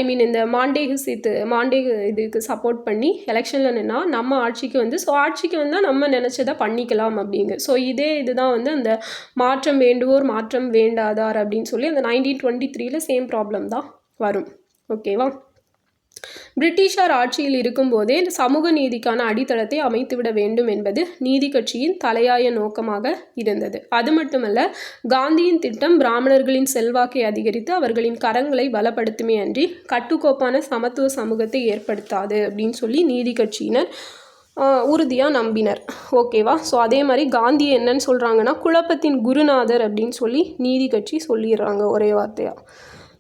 இந்த மாண்டேகு இதுக்கு சப்போர்ட் பண்ணி எலெக்ஷனில் நின்னா நம்ம ஆட்சிக்கு வந்து, ஸோ ஆட்சிக்கு வந்தால் நம்ம நினச்சதை பண்ணிக்கலாம் அப்படிங்க. ஸோ இதுதான் வந்து அந்த மாற்றம் வேண்டுவோர் மாற்றம் வேண்டாதார் அப்படின்னு சொல்லி அந்த 1923 சேம் ப்ராப்ளம் தான் வரும். ஓகேவா? பிரிட்டிஷார் ஆட்சியில் இருக்கும்போதே சமூக நீதிக்கான அடித்தளத்தை அமைத்துவிட வேண்டும் என்பது நீதி கட்சியின் தலையாய நோக்கமாக இருந்தது. அது மட்டுமல்ல, காந்தியின் திட்டம் பிராமணர்களின் செல்வாக்கை அதிகரித்து அவர்களின் கரங்களை பலப்படுத்துமே அன்றி கட்டுக்கோப்பான சமத்துவ சமூகத்தை ஏற்படுத்தாது அப்படின்னு சொல்லி நீதி கட்சியினர் உறுதியாக நம்பினர். ஓகேவா? ஸோ அதே மாதிரி காந்தி என்னன்னு சொல்கிறாங்கன்னா, குழப்பத்தின் குருநாதர் அப்படின்னு சொல்லி நீதி கட்சி சொல்லிடுறாங்க ஒரே வார்த்தையாக.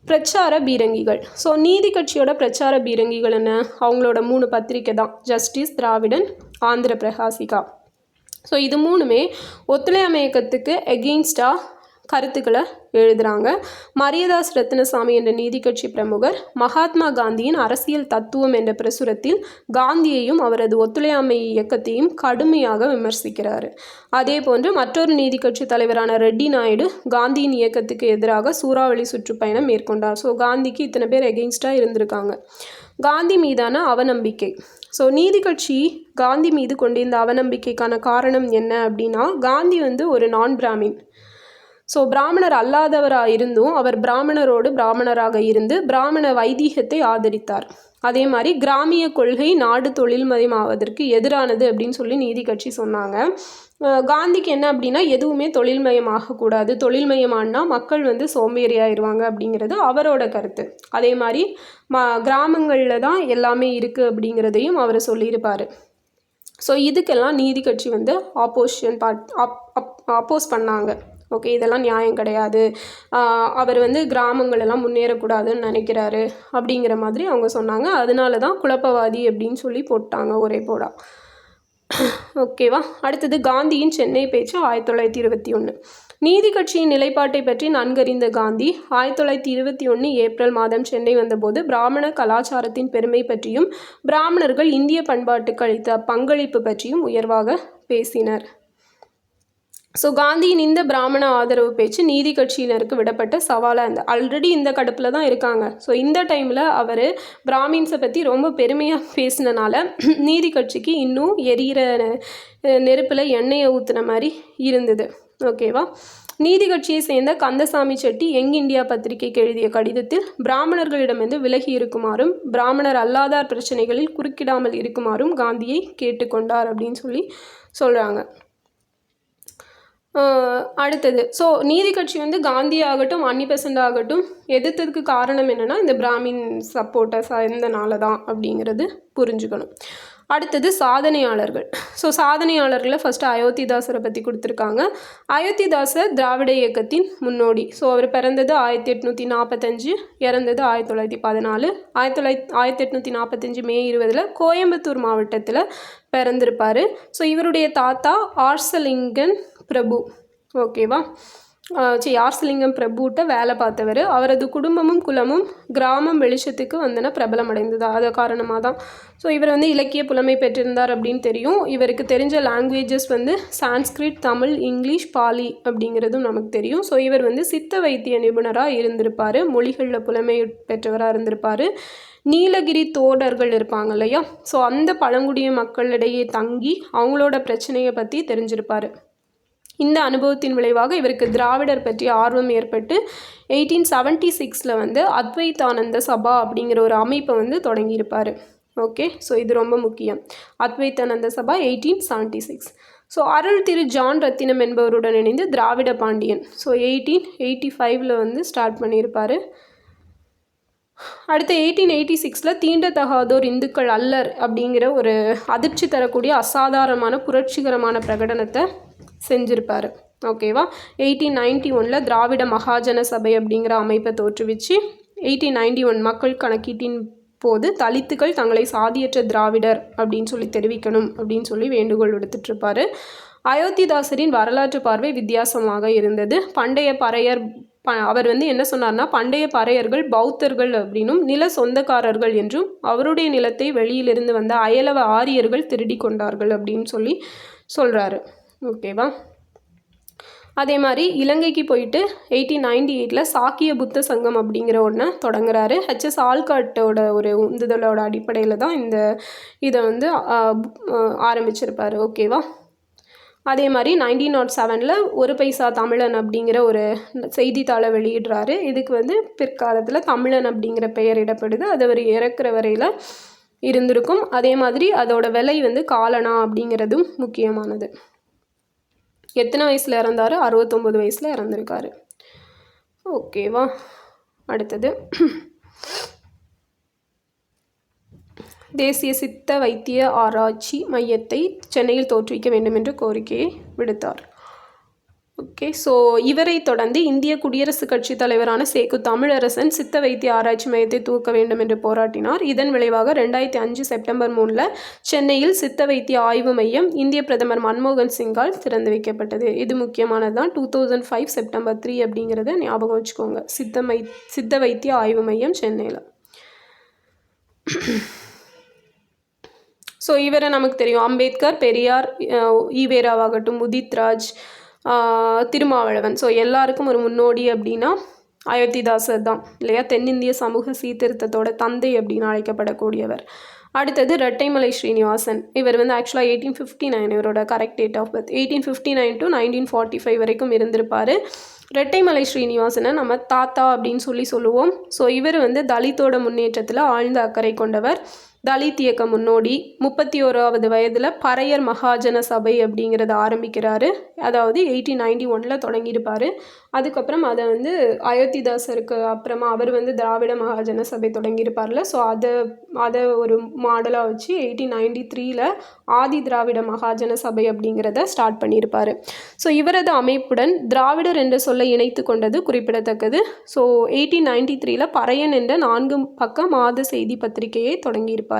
பிரச்சார பீரங்கிகள். ஸோ நீதி கட்சியோட பிரச்சார பீரங்கிகள் என்ன? அவங்களோட 3 பத்திரிக்கை தான், ஜஸ்டிஸ், திராவிடன், ஆந்திர பிரகாசிகா. ஸோ இது 3மே ஒத்துழையாமை இயக்கத்துக்கு எகெயின்ஸ்டாக கருத்துக்களை எழுதுகிறாங்க. மரியதாஸ் ரத்னசாமி என்ற நீதி கட்சி பிரமுகர் மகாத்மா காந்தியின் அரசியல் தத்துவம் என்ற பிரசுரத்தில் காந்தியையும் அவரது ஒத்துழையாமை இயக்கத்தையும் கடுமையாக விமர்சிக்கிறார். அதே போன்று மற்றொரு நீதி கட்சி தலைவரான ரெட்டி நாயுடு காந்தியின் இயக்கத்துக்கு எதிராக சூறாவளி சுற்றுப்பயணம் மேற்கொண்டார். ஸோ காந்திக்கு இத்தனை பேர் எகெயின்ஸ்டாக இருந்திருக்காங்க. காந்தி மீதான அவநம்பிக்கை. ஸோ நீதி கட்சி காந்தி மீது கொண்டிருந்த அவநம்பிக்கைக்கான காரணம் என்ன அப்படின்னா, காந்தி வந்து ஒரு நான் பிராமின். ஸோ பிராமணர் அல்லாதவராக இருந்தும் அவர் பிராமணராக இருந்து பிராமண வைதீகத்தை ஆதரித்தார். அதே மாதிரி கிராமிய கொள்கை நாடு தொழில்மயமாவதற்கு எதிரானது அப்படின்னு சொல்லி நீதி கட்சி சொன்னாங்க. காந்திக்கு என்ன அப்படின்னா எதுவுமே தொழில்மயமாகக்கூடாது, தொழில்மயமானா மக்கள் வந்து சோம்பேறியாயிருவாங்க அப்படிங்கிறது அவரோட கருத்து. அதே மாதிரி கிராமங்களில் தான் எல்லாமே இருக்குது அப்படிங்கிறதையும் அவர் சொல்லியிருப்பார். ஸோ இதுக்கெல்லாம் நீதி கட்சி வந்து அப்போஸ் பண்ணாங்க. ஓகே, இதெல்லாம் நியாயம் கிடையாது, அவர் வந்து கிராமங்களெல்லாம் முன்னேறக்கூடாதுன்னு நினைக்கிறாரு அப்படிங்கிற மாதிரி அவங்க சொன்னாங்க. அதனால தான் குழப்பவாதி அப்படின்னு சொல்லி போட்டாங்க ஒரே போடா. ஓகேவா. அடுத்தது காந்தியின் சென்னை பேச்சு 1921. நீதி கட்சியின் நிலைப்பாட்டை பற்றி நன்கறிந்த காந்தி 1921 ஏப்ரல் மாதம் சென்னை வந்தபோது பிராமண கலாச்சாரத்தின் பெருமை பற்றியும் பிராமணர்கள் இந்திய பண்பாட்டுக்கு அளித்த பங்களிப்பு பற்றியும் உயர்வாக பேசினர். ஸோ காந்தியின் இந்த பிராமண ஆதரவு பேச்சு நீதி கட்சியினருக்கு விடப்பட்ட சவாலாக ஆல்ரெடி இந்த கடுப்பில் தான் இருக்காங்க. ஸோ இந்த டைமில் அவர் பிராமின்ஸை பற்றி ரொம்ப பெருமையாக பேசினனால நீதி கட்சிக்கு இன்னும் எரிகிற நெருப்பில் எண்ணெயை ஊற்றுன மாதிரி இருந்தது. ஓகேவா. நீதி கட்சியை சேர்ந்த கந்தசாமி செட்டி யங் இந்தியா பத்திரிகைக்கு எழுதிய கடிதத்தில் பிராமணர்களிடமிருந்து விலகி இருக்குமாறும் பிராமணர் அல்லாதார் பிரச்சனைகளில் குறுக்கிடாமல் இருக்குமாறும் காந்தியை கேட்டுக்கொண்டார் அப்படின்னு சொல்லி சொல்கிறாங்க. அடுத்தது, ஸோ நீதி கட்சி வந்து காந்தி ஆகட்டும் அன்னி ஆகட்டும் எதிர்த்ததுக்கு காரணம் என்னென்னா இந்த பிராமின் சப்போர்ட்டர்ஸ் இருந்தனால தான் அப்படிங்கிறது புரிஞ்சுக்கணும். அடுத்தது சாதனையாளர்கள். ஸோ சாதனையாளர்களை ஃபஸ்ட்டு அயோத்திதாசரை பற்றி கொடுத்துருக்காங்க. அயோத்திதாசர் திராவிட இயக்கத்தின் முன்னோடி. ஸோ அவர் பிறந்தது 1845, இறந்தது 1914. 1845 மே 20 கோயம்புத்தூர் மாவட்டத்தில் பிறந்திருப்பார். ஸோ இவருடைய தாத்தா ஆர்சலிங்கன் பிரபு. ஓகேவா. ஆர்சலிங்கம் பிரபுட்ட வேலை பார்த்தவர். அவரது குடும்பமும் குலமும் கிராமம் வெளிச்சத்துக்கு வந்தன பிரபலம் அடைந்தது. அது காரணமாக தான். ஸோ இவர் வந்து இலக்கிய புலமை பெற்றிருந்தார் அப்படின்னு தெரியும். இவருக்கு தெரிஞ்ச லாங்குவேஜஸ் வந்து சான்ஸ்கிரிட், தமிழ், இங்கிலீஷ், பாலி அப்படிங்கிறதும் நமக்கு தெரியும். ஸோ இவர் வந்து சித்த வைத்திய நிபுணராக இருந்திருப்பார், மொழிகளில் புலமை பெற்றவராக இருந்திருப்பார். நீலகிரி தோடர்கள் இருப்பாங்க இல்லையா, ஸோ அந்த பழங்குடிய மக்களிடையே தங்கி அவங்களோட பிரச்சனையை பற்றி தெரிஞ்சிருப்பார். இந்த அனுபவத்தின் விளைவாக இவருக்கு திராவிடர் பற்றிய ஆர்வம் ஏற்பட்டு 1876 வந்து அத்வைதானந்த சபா அப்படிங்கிற ஒரு அமைப்பை வந்து தொடங்கியிருப்பார். ஓகே, ஸோ இது ரொம்ப முக்கியம். அத்வைதானந்த சபா 1876. ஸோ அருள் திரு ஜான் ரத்தினம் என்பவருடன் இணைந்து திராவிட பாண்டியன் ஸோ 1885 வந்து ஸ்டார்ட் பண்ணியிருப்பார். அடுத்து 1886 தீண்டத்தகாதோர் இந்துக்கள் அல்லர் அப்படிங்கிற ஒரு அதிர்ச்சி தரக்கூடிய அசாதாரணமான புரட்சிகரமான பிரகடனத்தை செஞ்சுருப்பார். ஓகேவா. 1891 திராவிட மகாஜன சபை அப்படிங்கிற அமைப்பை தோற்றுவிச்சு 1891 மக்கள் கணக்கீட்டின் போது தலித்துக்கள் தங்களை சாதியற்ற திராவிடர் அப்படின்னு சொல்லி தெரிவிக்கணும் அப்படின்னு சொல்லி வேண்டுகோள் விடுத்துட்ருப்பார். அயோத்திதாசரின் வரலாற்று பார்வை வித்தியாசமாக இருந்தது. பண்டைய பறையர் அவர் வந்து என்ன சொன்னார்னா, பண்டைய பறையர்கள் பௌத்தர்கள் அப்படின்னும் நில சொந்தக்காரர்கள் என்றும் அவருடைய நிலத்தை வெளியிலிருந்து வந்த அயலவ ஆரியர்கள் திருடி கொண்டார்கள் அப்படின்னு சொல்லி சொல்கிறாரு. ஓகேவா. அதே மாதிரி இலங்கைக்கு போயிட்டு 1898 சாக்கிய புத்த சங்கம் அப்படிங்கிற ஒன்றை தொடங்குறாரு. ஹெச்எஸ் ஆல்காட்டோட ஒரு உந்துதலோட அடிப்படையில் தான் இதை வந்து ஆரம்பிச்சிருப்பார். ஓகேவா. அதே மாதிரி 1907 ஒரு பைசா தமிழன் அப்படிங்கிற ஒரு செய்தித்தாளை வெளியிடுறாரு. இதுக்கு வந்து பிற்காலத்தில் தமிழன் அப்படிங்கிற பெயர் இடப்படுது. அது அவர் இறக்குற வரையில் இருந்திருக்கும். அதே மாதிரி அதோட விலை வந்து காலனா அப்படிங்கிறதும் முக்கியமானது. எத்தனை வயசில் இறந்தார்? 69 வயசில் இறந்துருக்காரு. ஓகேவா. அடுத்தது தேசிய சித்த வைத்திய ஆராய்ச்சி மையத்தை சென்னையில் தோற்றுவிக்க வேண்டும் என்ற கோரிக்கையை விடுத்தார். ஓகே, ஸோ இவரை தொடர்ந்து இந்திய குடியரசுக் கட்சி தலைவரான சேக்கு தமிழரசன் சித்த வைத்திய ஆராய்ச்சி மையத்தை தூக்க வேண்டும் என்று போராட்டினார். இதன் விளைவாக 2005 செப்டம்பர் 3 சென்னையில் சித்த வைத்திய ஆய்வு மையம் இந்திய பிரதமர் மன்மோகன் சிங்கால் திறந்து வைக்கப்பட்டது. இது முக்கியமானது தான். 2005 செப்டம்பர் 3 அப்படிங்கிறத ஞாபகம் வச்சுக்கோங்க. சித்த வைத்திய ஆய்வு மையம் சென்னையில். ஸோ இவரை நமக்கு தெரியும். அம்பேத்கர், பெரியார், ஈவேராவாகட்டும், உதித்ராஜ், திருமாவளவன், ஸோ எல்லாருக்கும் ஒரு முன்னோடி அப்படின்னா அயோத்திதாசர் தான் இல்லையா. தென்னிந்திய சமூக சீர்திருத்தத்தோட தந்தை அப்படின்னு அழைக்கப்படக்கூடியவர். அடுத்தது ரெட்டைமலை ஸ்ரீனிவாசன். இவர் வந்து ஆக்சுவலாக 1859 இவரோட correct date of birth. 1859 to 1945 வரைக்கும் இருந்திருப்பார். ரெட்டைமலை ஸ்ரீனிவாசனை நம்ம தாத்தா அப்படின்னு சொல்லுவோம். ஸோ இவர் வந்து தலித்தோட முன்னேற்றத்தில் ஆழ்ந்த அக்கறை கொண்டவர். தலித் இயக்க முன்னோடி. 31வது வயதில் பறையர் மகாஜன சபை அப்படிங்கிறத ஆரம்பிக்கிறாரு. அதாவது 1891 தொடங்கியிருப்பார். அதுக்கப்புறம் அதை வந்து அயோத்திதாசருக்கு அப்புறமா அவர் வந்து திராவிட மகாஜன சபை தொடங்கியிருப்பார்ல. ஸோ அதை ஒரு மாடலாக வச்சு 1893 ஆதி திராவிட மகாஜன சபை அப்படிங்கிறத ஸ்டார்ட் பண்ணியிருப்பார். ஸோ இவரது அமைப்புடன் திராவிடர் என்ற சொல்லை இணைத்து கொண்டது குறிப்பிடத்தக்கது. ஸோ 1893 பறையன் என்ற 4 பக்க மாத செய்தி பத்திரிகையை தொடங்கியிருப்பார்.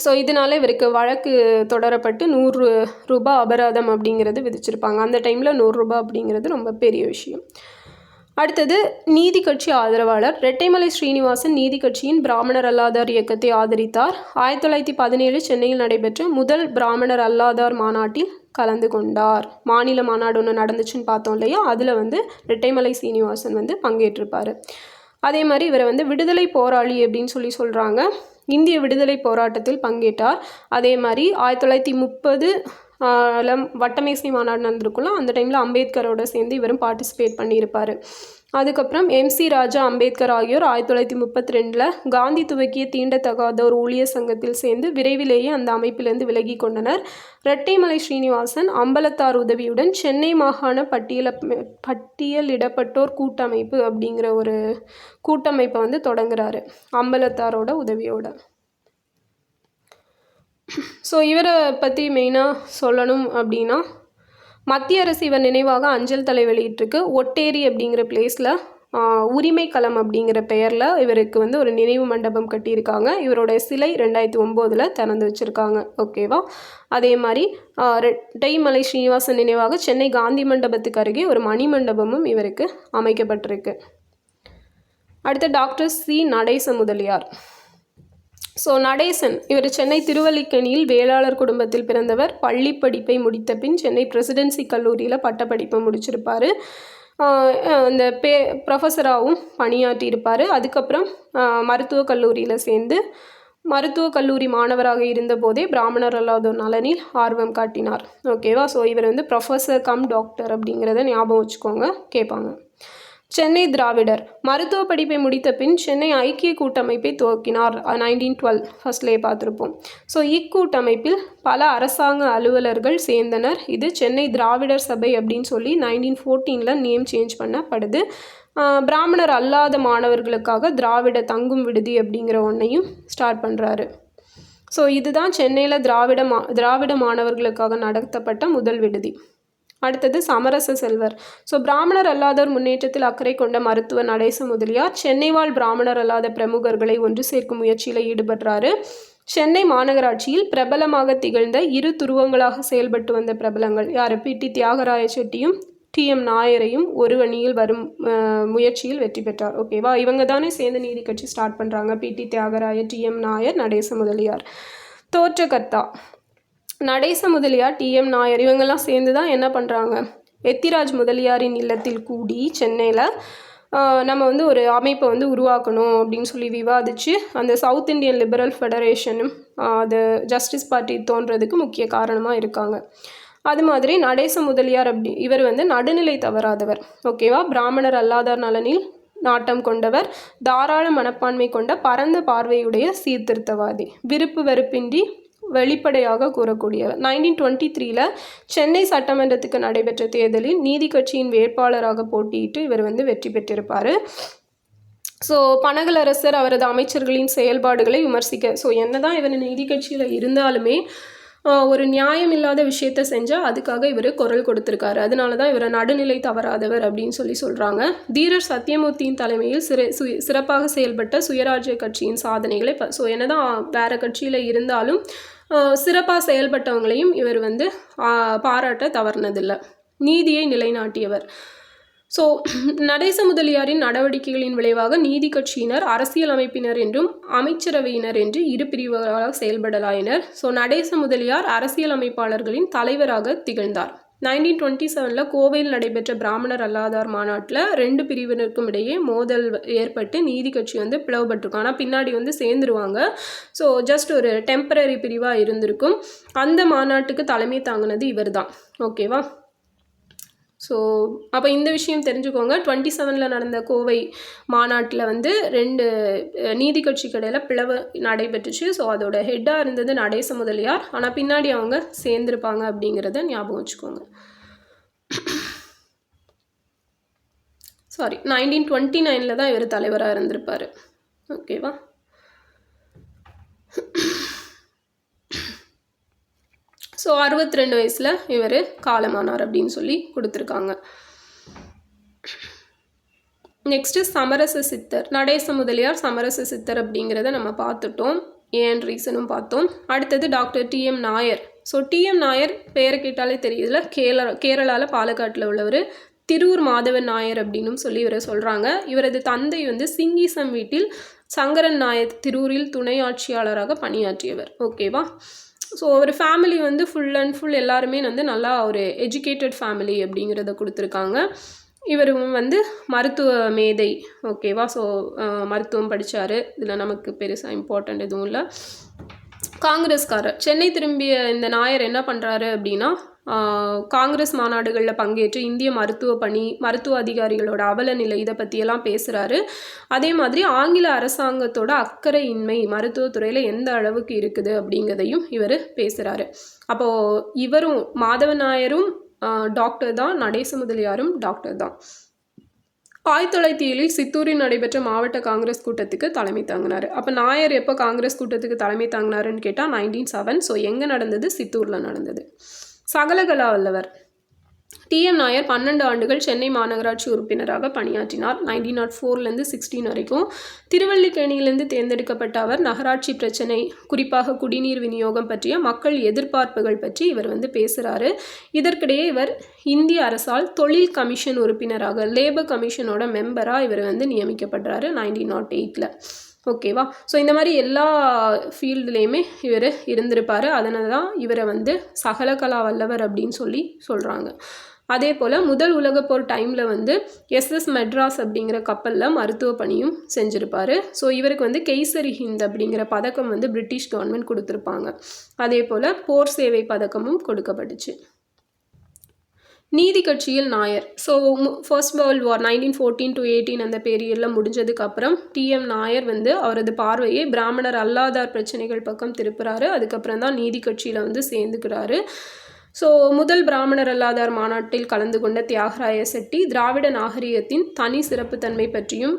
ஸோ இதனால் இவருக்கு வழக்கு தொடரப்பட்டு 100 ரூபாய் அபராதம் அப்படிங்கிறது விதிச்சிருப்பாங்க. அந்த டைமில் 100 ரூபாய் அப்படிங்கிறது ரொம்ப பெரிய விஷயம். அடுத்தது நீதி கட்சி ஆதரவாளர். ரெட்டைமலை ஸ்ரீனிவாசன் நீதி கட்சியின் பிராமணர் அல்லாதார் இயக்கத்தை ஆதரித்தார். 1917 சென்னையில் நடைபெற்ற முதல் பிராமணர் அல்லாதார் மாநாட்டில் கலந்து கொண்டார். மாநில மாநாடு ஒன்று நடந்துச்சுன்னு பார்த்தோம் இல்லையா, அதில் வந்து ரெட்டைமலை ஸ்ரீனிவாசன் வந்து பங்கேற்றிருப்பார். அதே மாதிரி இவரை வந்து விடுதலை போராளி அப்படின்னு சொல்கிறாங்க. இந்திய விடுதலை போராட்டத்தில் பங்கேற்றார். அதே மாதிரி 1930 வட்டமேசை மாநாடு நடந்திருக்குள்ள, அந்த டைமில் அம்பேத்கரோட சேர்ந்து இவரும் பார்ட்டிசிபேட் பண்ணியிருப்பார். அதுக்கப்புறம் MC ராஜா, அம்பேத்கர் ஆகியோர் 1932 காந்தி துவக்கிய தீண்டத்தகாத ஒரு ஊழியர் சங்கத்தில் சேர்ந்து விரைவிலேயே அந்த அமைப்பிலிருந்து விலகி கொண்டனர். ரெட்டைமலை ஸ்ரீனிவாசன் அம்பலத்தார் உதவியுடன் சென்னை மாகாண பட்டியலிடப்பட்டோர் கூட்டமைப்பு அப்படிங்கிற ஒரு கூட்டமைப்பை வந்து தொடங்குறாரு அம்பலத்தாரோட உதவியோட. ஸோ இவரை பற்றி மெயினாக சொல்லணும் அப்படின்னா, மத்திய அரசு இவர் நினைவாக அஞ்சல் தலை வெளியிட்டிருக்கு. ஒட்டேரி அப்படிங்கிற பிளேஸில் உரிமை களம் அப்படிங்கிற பெயரில் இவருக்கு வந்து ஒரு நினைவு மண்டபம் கட்டியிருக்காங்க. இவரோட சிலை 2009 திறந்து வச்சுருக்காங்க. ஓகேவா. அதே மாதிரி ரெட்டைமலை ஸ்ரீனிவாசன் நினைவாக சென்னை காந்தி மண்டபத்துக்கு அருகே ஒரு மணி மண்டபமும் இவருக்கு அமைக்கப்பட்டிருக்கு. அடுத்து doctor C. Natesa Mudaliar. So Natesan இவர் சென்னை திருவல்லிக்கேணியில் வேளாளர் குடும்பத்தில் பிறந்தவர். பள்ளி படிப்பை முடித்த பின் சென்னை பிரசிடென்சி கல்லூரியில் பட்டப்படிப்பை முடிச்சிருப்பார். இந்த ப்ரொஃபஸராகவும் பணியாற்றியிருப்பார். அதுக்கப்புறம் மருத்துவக் கல்லூரியில் சேர்ந்து மருத்துவக் கல்லூரி மாணவராக இருந்தபோதே பிராமணர் அல்லாதோர் நலனில் ஆர்வம் காட்டினார். ஓகேவா. ஸோ இவர் வந்து ப்ரொஃபஸர் கம் டாக்டர் அப்படிங்கிறத ஞாபகம் வச்சுக்கோங்க, கேட்பாங்க. சென்னை திராவிடர். மருத்துவ படிப்பை முடித்த பின் சென்னை ஐக்கிய கூட்டமைப்பை துவக்கினார். 1912 ஃபர்ஸ்ட்லேயே பார்த்துருப்போம். ஸோ இக்கூட்டமைப்பில் பல அரசாங்க அலுவலர்கள் சேர்ந்தனர். இது சென்னை திராவிடர் சபை அப்படின்னு சொல்லி 1914 நேம் சேஞ்ச் பண்ணப்படுது. பிராமணர் அல்லாத மாணவர்களுக்காக திராவிட தங்கும் விடுதி அப்படிங்கிற ஒன்றையும் ஸ்டார்ட் பண்ணுறாரு. ஸோ இதுதான் சென்னையில் திராவிட மாணவர்களுக்காக நடத்தப்பட்ட முதல் விடுதி. அடுத்தது சமரச செல்வர். ஸோ பிராமணர் அல்லாதோர் முன்னேற்றத்தில் அக்கறை கொண்ட மருத்துவர் நடேச முதலியார் சென்னை வாழ் பிராமணர் அல்லாத பிரமுகர்களை ஒன்று சேர்க்கும் முயற்சியில் ஈடுபடுறாரு. சென்னை மாநகராட்சியில் பிரபலமாக திகழ்ந்த 2 துருவங்களாக செயல்பட்டு வந்த பிரபலங்கள் யார்? PT தியாகராய செட்டியும் TM நாயரையும் ஒரு அணியில் வரும் முயற்சியில் வெற்றி பெற்றார். ஓகேவா. இவங்க தானே சேர்ந்து நீதி கட்சி ஸ்டார்ட் பண்ணுறாங்க. PT Thyagaraya, TM Nair, Natesa Mudaliar. தோற்றகர்த்தா Natesa Mudaliar, TM Nair இவங்கெல்லாம் சேர்ந்து தான் என்ன பண்ணுறாங்க, எத்திராஜ் முதலியாரின் இல்லத்தில் கூடி சென்னையில் நம்ம வந்து ஒரு அமைப்பை வந்து உருவாக்கணும் அப்படின்னு சொல்லி விவாதித்து அந்த சவுத் இந்தியன் லிபரல் ஃபெடரேஷனும் அது ஜஸ்டிஸ் பார்ட்டி தோன்றதுக்கு முக்கிய காரணமாக இருக்காங்க. அது மாதிரி நடேச முதலியார் இவர் வந்து நடுநிலை தவறாதவர். ஓகேவா. பிராமணர் அல்லாதார் நலனில் நாட்டம் கொண்டவர். தாராள மனப்பான்மை கொண்ட பரந்த பார்வையுடைய சீர்திருத்தவாதி. விருப்பு வெறுப்பின்றி வெளிப்படையாக கூறக்கூடியவர். 1923 சென்னை சட்டமன்றத்துக்கு நடைபெற்ற தேர்தலில் நீதி கட்சியின் வேட்பாளராக போட்டியிட்டு இவர் வந்து வெற்றி பெற்றிருப்பார். ஸோ பனகலரசர் அவரது அமைச்சர்களின் செயல்பாடுகளை விமர்சிக்க, ஸோ என்ன தான் இவர் நீதி கட்சியில் இருந்தாலுமே ஒரு நியாயம் இல்லாத விஷயத்த செஞ்சால் அதுக்காக இவர் குரல் கொடுத்துருக்காரு. அதனால தான் இவரை நடுநிலை தவறாதவர் அப்படின்னு சொல்கிறாங்க. தீரர் சத்தியமூர்த்தியின் தலைமையில் சிறப்பாக செயல்பட்ட சுயராஜ்ய கட்சியின் சாதனைகளை ஸோ என்ன தான் வேறு கட்சியில் இருந்தாலும் சிறப்பாக செயல்பட்டவங்களையும் இவர் வந்து பாராட்ட தவறுனதில்லை. நீதியை நிலைநாட்டியவர். ஸோ நடேச முதலியாரின் நடவடிக்கைகளின் விளைவாக நீதி கட்சியினர் அரசியல் அமைப்பினர் என்றும் அமைச்சரவையினர் என்று 2 பிரிவுகளாக செயல்படலாயினர். ஸோ நடேச முதலியார் அரசியல் அமைப்பாளர்களின் தலைவராக திகழ்ந்தார். 1927 கோவையில் நடைபெற்ற பிராமணர் அல்லாதார் மாநாட்டில் 2 பிரிவினருக்கும் இடையே மோதல் ஏற்பட்டு நீதி கட்சி வந்து பிளவுபட்டிருக்கும். ஆனால் பின்னாடி வந்து சேர்ந்துருவாங்க. ஸோ ஜஸ்ட் ஒரு டெம்பரரி பிரிவாக இருந்திருக்கும். அந்த மாநாட்டுக்கு தலைமை தாங்கினது இவர் தான். ஓகேவா? ஸோ அப்போ இந்த விஷயம் தெரிஞ்சுக்கோங்க. 27 நடந்த கோவை மாநாட்டில் வந்து 2 நீதி கட்சிக்கு இடையில் பிளவு நடைபெற்றுச்சு. ஸோ அதோட ஹெட்டாக இருந்தது நடேச முதலியார். ஆனால் பின்னாடி அவங்க சேர்ந்துருப்பாங்க அப்படிங்கிறத ஞாபகம் வச்சுக்கோங்க. 1929 தான் இவர் தலைவராக இருந்திருப்பார். ஓகேவா? ஸோ 62 வயசில் இவர் காலமானார் அப்படின்னு சொல்லி கொடுத்துருக்காங்க. நெக்ஸ்ட்டு சமரச சித்தர். நடேச முதலியார் சமரச சித்தர் அப்படிங்கிறத நம்ம பார்த்துட்டோம். ஏன் ரீசனும் பார்த்தோம். அடுத்தது doctor TM Nair. So TM Nair பேரை கேட்டாலே தெரியுதுல, கேரளாவில் பாலக்காட்டில் உள்ளவர். திருவூர் மாதவன் நாயர் அப்படின்னு சொல்லி இவரை சொல்கிறாங்க. இவரது தந்தை வந்து சிங்கீசம் வீட்டில் சங்கரன் நாயர் திருவூரில் துணை ஆட்சியாளராக பணியாற்றியவர். ஓகேவா? ஸோ ஒரு ஃபேமிலி வந்து ஃபுல் அண்ட் ஃபுல் எல்லாருமே வந்து நல்லா ஒரு எஜுகேட்டட் ஃபேமிலி அப்படிங்கிறத கொடுத்துருக்காங்க. இவரும் வந்து மருத்துவ மேதை. ஓகேவா? ஸோ மருத்துவம் படித்தார். இதில் நமக்கு பெருசாக இம்பார்ட்டண்ட் எதுவும் இல்லை. காங்கிரஸ்காரர். சென்னை திரும்பிய இந்த நாயர் என்ன பண்ணுறாரு அப்படின்னா, காங்கிரஸ் மாநாடுகளில் பங்கேற்று இந்திய மருத்துவ அதிகாரிகளோட அவல நிலை இதை பற்றியெல்லாம் பேசுகிறாரு. அதே மாதிரி ஆங்கில அரசாங்கத்தோட அக்கறையின்மை மருத்துவத்துறையில் எந்த அளவுக்கு இருக்குது அப்படிங்கிறதையும் இவர் பேசுகிறாரு. அப்போது இவரும் மாதவன் நாயரும் டாக்டர் தான், நடேச முதலியாரும் டாக்டர் தான். 1907 சித்தூரில் நடைபெற்ற மாவட்ட காங்கிரஸ் கூட்டத்துக்கு தலைமை தாங்கினார். அப்போ நாயர் எப்போ காங்கிரஸ் கூட்டத்துக்கு தலைமை தாங்கினாருன்னு கேட்டால் 1907. ஸோ எங்கே நடந்தது? சித்தூரில் நடந்தது. சகலகலா வல்லவர். டிஎம் நாயர் 12 ஆண்டுகள் சென்னை மாநகராட்சி உறுப்பினராக பணியாற்றினார். 1904 16 வரைக்கும். திருவல்லிக்கேணியிலிருந்து தேர்ந்தெடுக்கப்பட்ட அவர் நகராட்சி பிரச்சனை, குறிப்பாக குடிநீர் விநியோகம் பற்றிய மக்கள் எதிர்பார்ப்புகள் பற்றி இவர் வந்து பேசுகிறாரு. இதற்கிடையே இவர் இந்திய அரசால் தொழில் கமிஷன் உறுப்பினராக, லேபர் கமிஷனோட மெம்பராக இவர் வந்து நியமிக்கப்படுறாரு 1908. ஓகேவா? ஸோ இந்த மாதிரி எல்லா ஃபீல்டுலேயுமே இவர் இருந்திருப்பார். அதனால தான் இவரை வந்து சகலகலா வல்லவர் அப்படின்னு சொல்லி சொல்கிறாங்க. அதே போல் முதல் உலகப்போர் டைமில் வந்து எஸ்எஸ் மெட்ராஸ் அப்படிங்கிற கப்பலில் மருத்துவ பணியும் செஞ்சுருப்பார். ஸோ இவருக்கு வந்து கெய்சரி ஹிந்த் அப்படிங்கிற பதக்கம் வந்து பிரிட்டிஷ் கவர்மெண்ட் கொடுத்துருப்பாங்க. அதே போல் போர் சேவை பதக்கமும் கொடுக்கப்பட்டுச்சு. நீதி கட்சியில் Nair. So first world war 1914 to 18 அந்த பீரியடில் முடிஞ்சதுக்கப்புறம் டிஎம் நாயர் வந்து அவரது பார்வையை பிராமணர் அல்லாதார் பிரச்சனைகள் பக்கம் திருப்புறாரு. அதுக்கப்புறம் தான் நீதி கட்சியில் வந்து சேர்ந்துக்கிறாரு. ஸோ முதல் பிராமணர் அல்லாதார் மாநாட்டில் கலந்து கொண்ட தியாகராய செட்டி திராவிட நாகரிகத்தின் தனி சிறப்புத்தன்மை பற்றியும்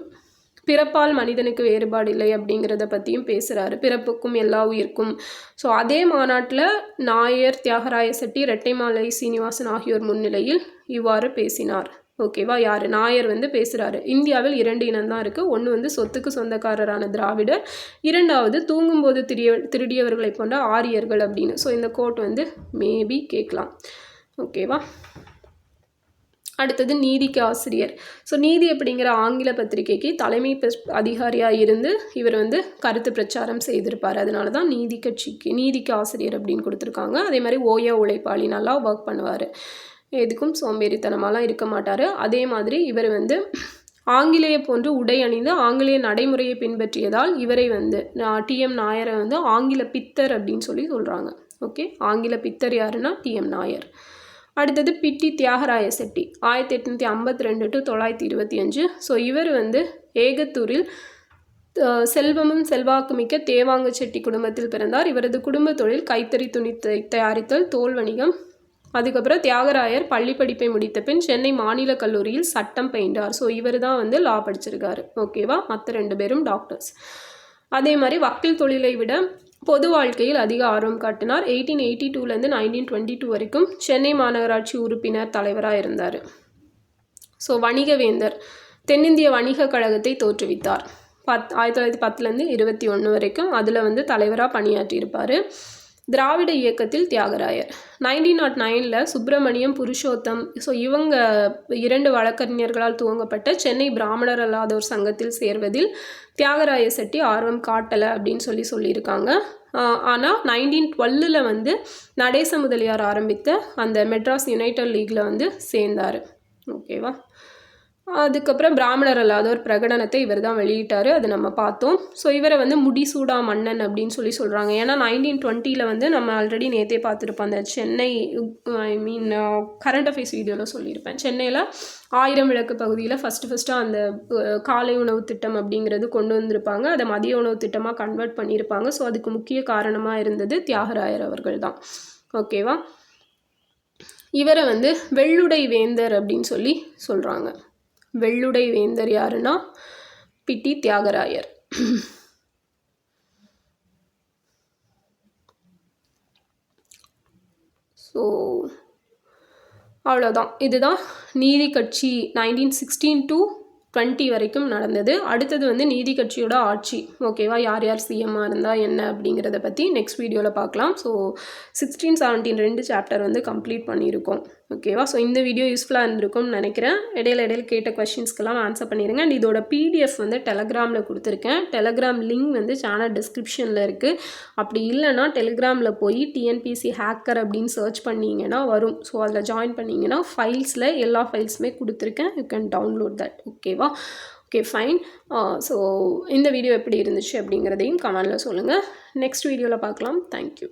பிறப்பால் மனிதனுக்கு வேறுபாடு இல்லை அப்படிங்கிறத பற்றியும் பேசுகிறாரு. பிறப்புக்கும் எல்லா உயிர்க்கும். ஸோ அதே மாநாட்டில் நாயர், தியாகராய செட்டி, ரெட்டைமாலை சீனிவாசன் ஆகியோர் முன்னிலையில் இவ்வாறு பேசினார். ஓகேவா? யார்? நாயர் வந்து பேசுகிறாரு. இந்தியாவில் 2 இனம் தான் இருக்குது. ஒன்று வந்து சொத்துக்கு சொந்தக்காரரான திராவிடர், 2வது தூங்கும்போது திருடியவர்களை போன்ற ஆரியர்கள் அப்படின்னு. ஸோ இந்த கோட் வந்து மேபி கேட்கலாம். ஓகேவா? அடுத்தது நீதிக்கு ஆசிரியர். ஸோ நீதி அப்படிங்கிற ஆங்கில பத்திரிகைக்கு தலைமை அதிகாரியாக இருந்து இவர் வந்து கருத்து பிரச்சாரம் செய்திருப்பார். அதனால தான் நீதிக்கு ஆசிரியர் அப்படின்னு கொடுத்துருக்காங்க. அதே மாதிரி ஓய உழைப்பாளி, நல்லா ஒர்க் பண்ணுவார். எதுக்கும் சோம்பேறித்தனமாலாம் இருக்க மாட்டார். அதே மாதிரி இவர் வந்து ஆங்கிலேய போன்று உடை அணிந்து ஆங்கிலேய நடைமுறையை பின்பற்றியதால் இவரை வந்து டிஎம் நாயரை வந்து ஆங்கில பித்தர் அப்படின்னு சொல்லி சொல்கிறாங்க. ஓகே, ஆங்கில பித்தர் யாருன்னா டிஎம் நாயர். அடுத்தது பிட்டி தியாகராய செட்டி 1852 to 925. ஸோ இவர் வந்து ஏகத்தூரில் செல்வமும் செல்வாக்குமிக்க தேவாங்க செட்டி குடும்பத்தில் பிறந்தார். இவரது குடும்ப தொழில் கைத்தறி துணி தயாரித்தல், தோல் வணிகம். அதுக்கப்புறம் தியாகராயர் பள்ளி படிப்பை முடித்த பின் சென்னை மாநில கல்லூரியில் சட்டம் பயின்றார். ஸோ இவர் தான் வந்து லா படிச்சிருக்காரு. ஓகேவா? மற்ற 2 பேரும் டாக்டர்ஸ். அதே மாதிரி வக்கீல் தொழிலை விட பொது வாழ்க்கையில் அதிக ஆர்வம் காட்டினார். 1882 1922 வரைக்கும் சென்னை மாநகராட்சி உறுப்பினர் தலைவராக இருந்தார். ஸோ வணிகவேந்தர். தென்னிந்திய வணிக கழகத்தை தோற்றுவித்தார். 1910 21 வரைக்கும் அதில் வந்து தலைவராக பணியாற்றியிருப்பார். திராவிட இயக்கத்தில் தியாகராயர். 1909 சுப்பிரமணியம் புருஷோத்தம், ஸோ இவங்க 2 வழக்கறிஞர்களால் துவங்கப்பட்ட சென்னை பிராமணர் அல்லாதோர் சங்கத்தில் சேர்வதில் தியாகராய செட்டி ஆர்வம் காட்டலை அப்படின்னு சொல்லியிருக்காங்க. ஆனால் 1912 வந்து நடேச முதலியார் ஆரம்பித்த அந்த மெட்ராஸ் யுனைடெட் லீக்கில் சேர்ந்தார். ஓகேவா. அதுக்கப்புறம் பிராமணர் அல்லாதோர் பிரகடனத்தை இவர் தான் வெளியிட்டார், அது நம்ம பார்த்தோம். ஸோ இவரை முடிசூடா மன்னன் அப்படின்னு சொல்கிறாங்க. ஏன்னா 1920 நம்ம ஆல்ரெடி நேற்றே பார்த்துருப்போம், அந்த சென்னை கரண்ட் அஃபேர்ஸ் வீடியோவில் சொல்லியிருப்பேன். சென்னையில் 1000 விளக்கு பகுதியில் ஃபஸ்ட்டு அந்த காலை உணவு திட்டம் அப்படிங்கிறது கொண்டு வந்திருப்பாங்க. அதை மதிய உணவு திட்டமாக கன்வெர்ட் பண்ணியிருப்பாங்க. ஸோ அதுக்கு முக்கிய காரணமாக இருந்தது தியாகராயர் அவர்கள் தான். ஓகேவா. இவரை வெள்ளுடை வேந்தர் அப்படின்னு சொல்கிறாங்க. வெள்ளுடை வேந்தர் யாருன்னா பிட்டி தியாகராயர். ஸோ அவ்வளோதான். இதுதான் நீதி கட்சி 1916 to 20 வரைக்கும் நடந்தது. அடுத்தது நீதி கட்சியோட ஆட்சி. ஓகேவா. யார் யார் சிஎம்மாக இருந்தால் என்ன அப்படிங்கிறத பற்றி நெக்ஸ்ட் வீடியோவில் பார்க்கலாம். ஸோ 16, 17 2 சாப்டர் கம்ப்ளீட் பண்ணியிருக்கோம். ஓகேவா. ஸோ இந்த வீடியோ யூஸ்ஃபுல்லாக இருந்திருக்கும்னு நினைக்கிறேன். இடையில கேட்ட கொஷின்ஸ்க்கெல்லாம் ஆன்சர் பண்ணிடுங்க. அண்ட் இதோட பிடிஎஃப் டெலகிராமில் கொடுத்துருக்கேன். டெலகிராம் லிங்க் சேனல் டிஸ்கிரிப்ஷனில் இருக்குது. அப்படி இல்லைனா டெலிகிராமில் போய் டிஎன்பிசி ஹேக்கர் அப்படின்னு சர்ச் பண்ணிங்கன்னா வரும். ஸோ அதில் ஜாயின் பண்ணிங்கன்னா ஃபைல்ஸில் எல்லா ஃபைல்ஸுமே கொடுத்துருக்கேன். You can download that. ஓகேவா. Okay fine. ஸோ இந்த வீடியோ எப்படி இருந்துச்சு அப்படிங்கிறதையும் கமெண்டில் சொல்லுங்கள். நெக்ஸ்ட் வீடியோவில் பார்க்கலாம். தேங்க்யூ.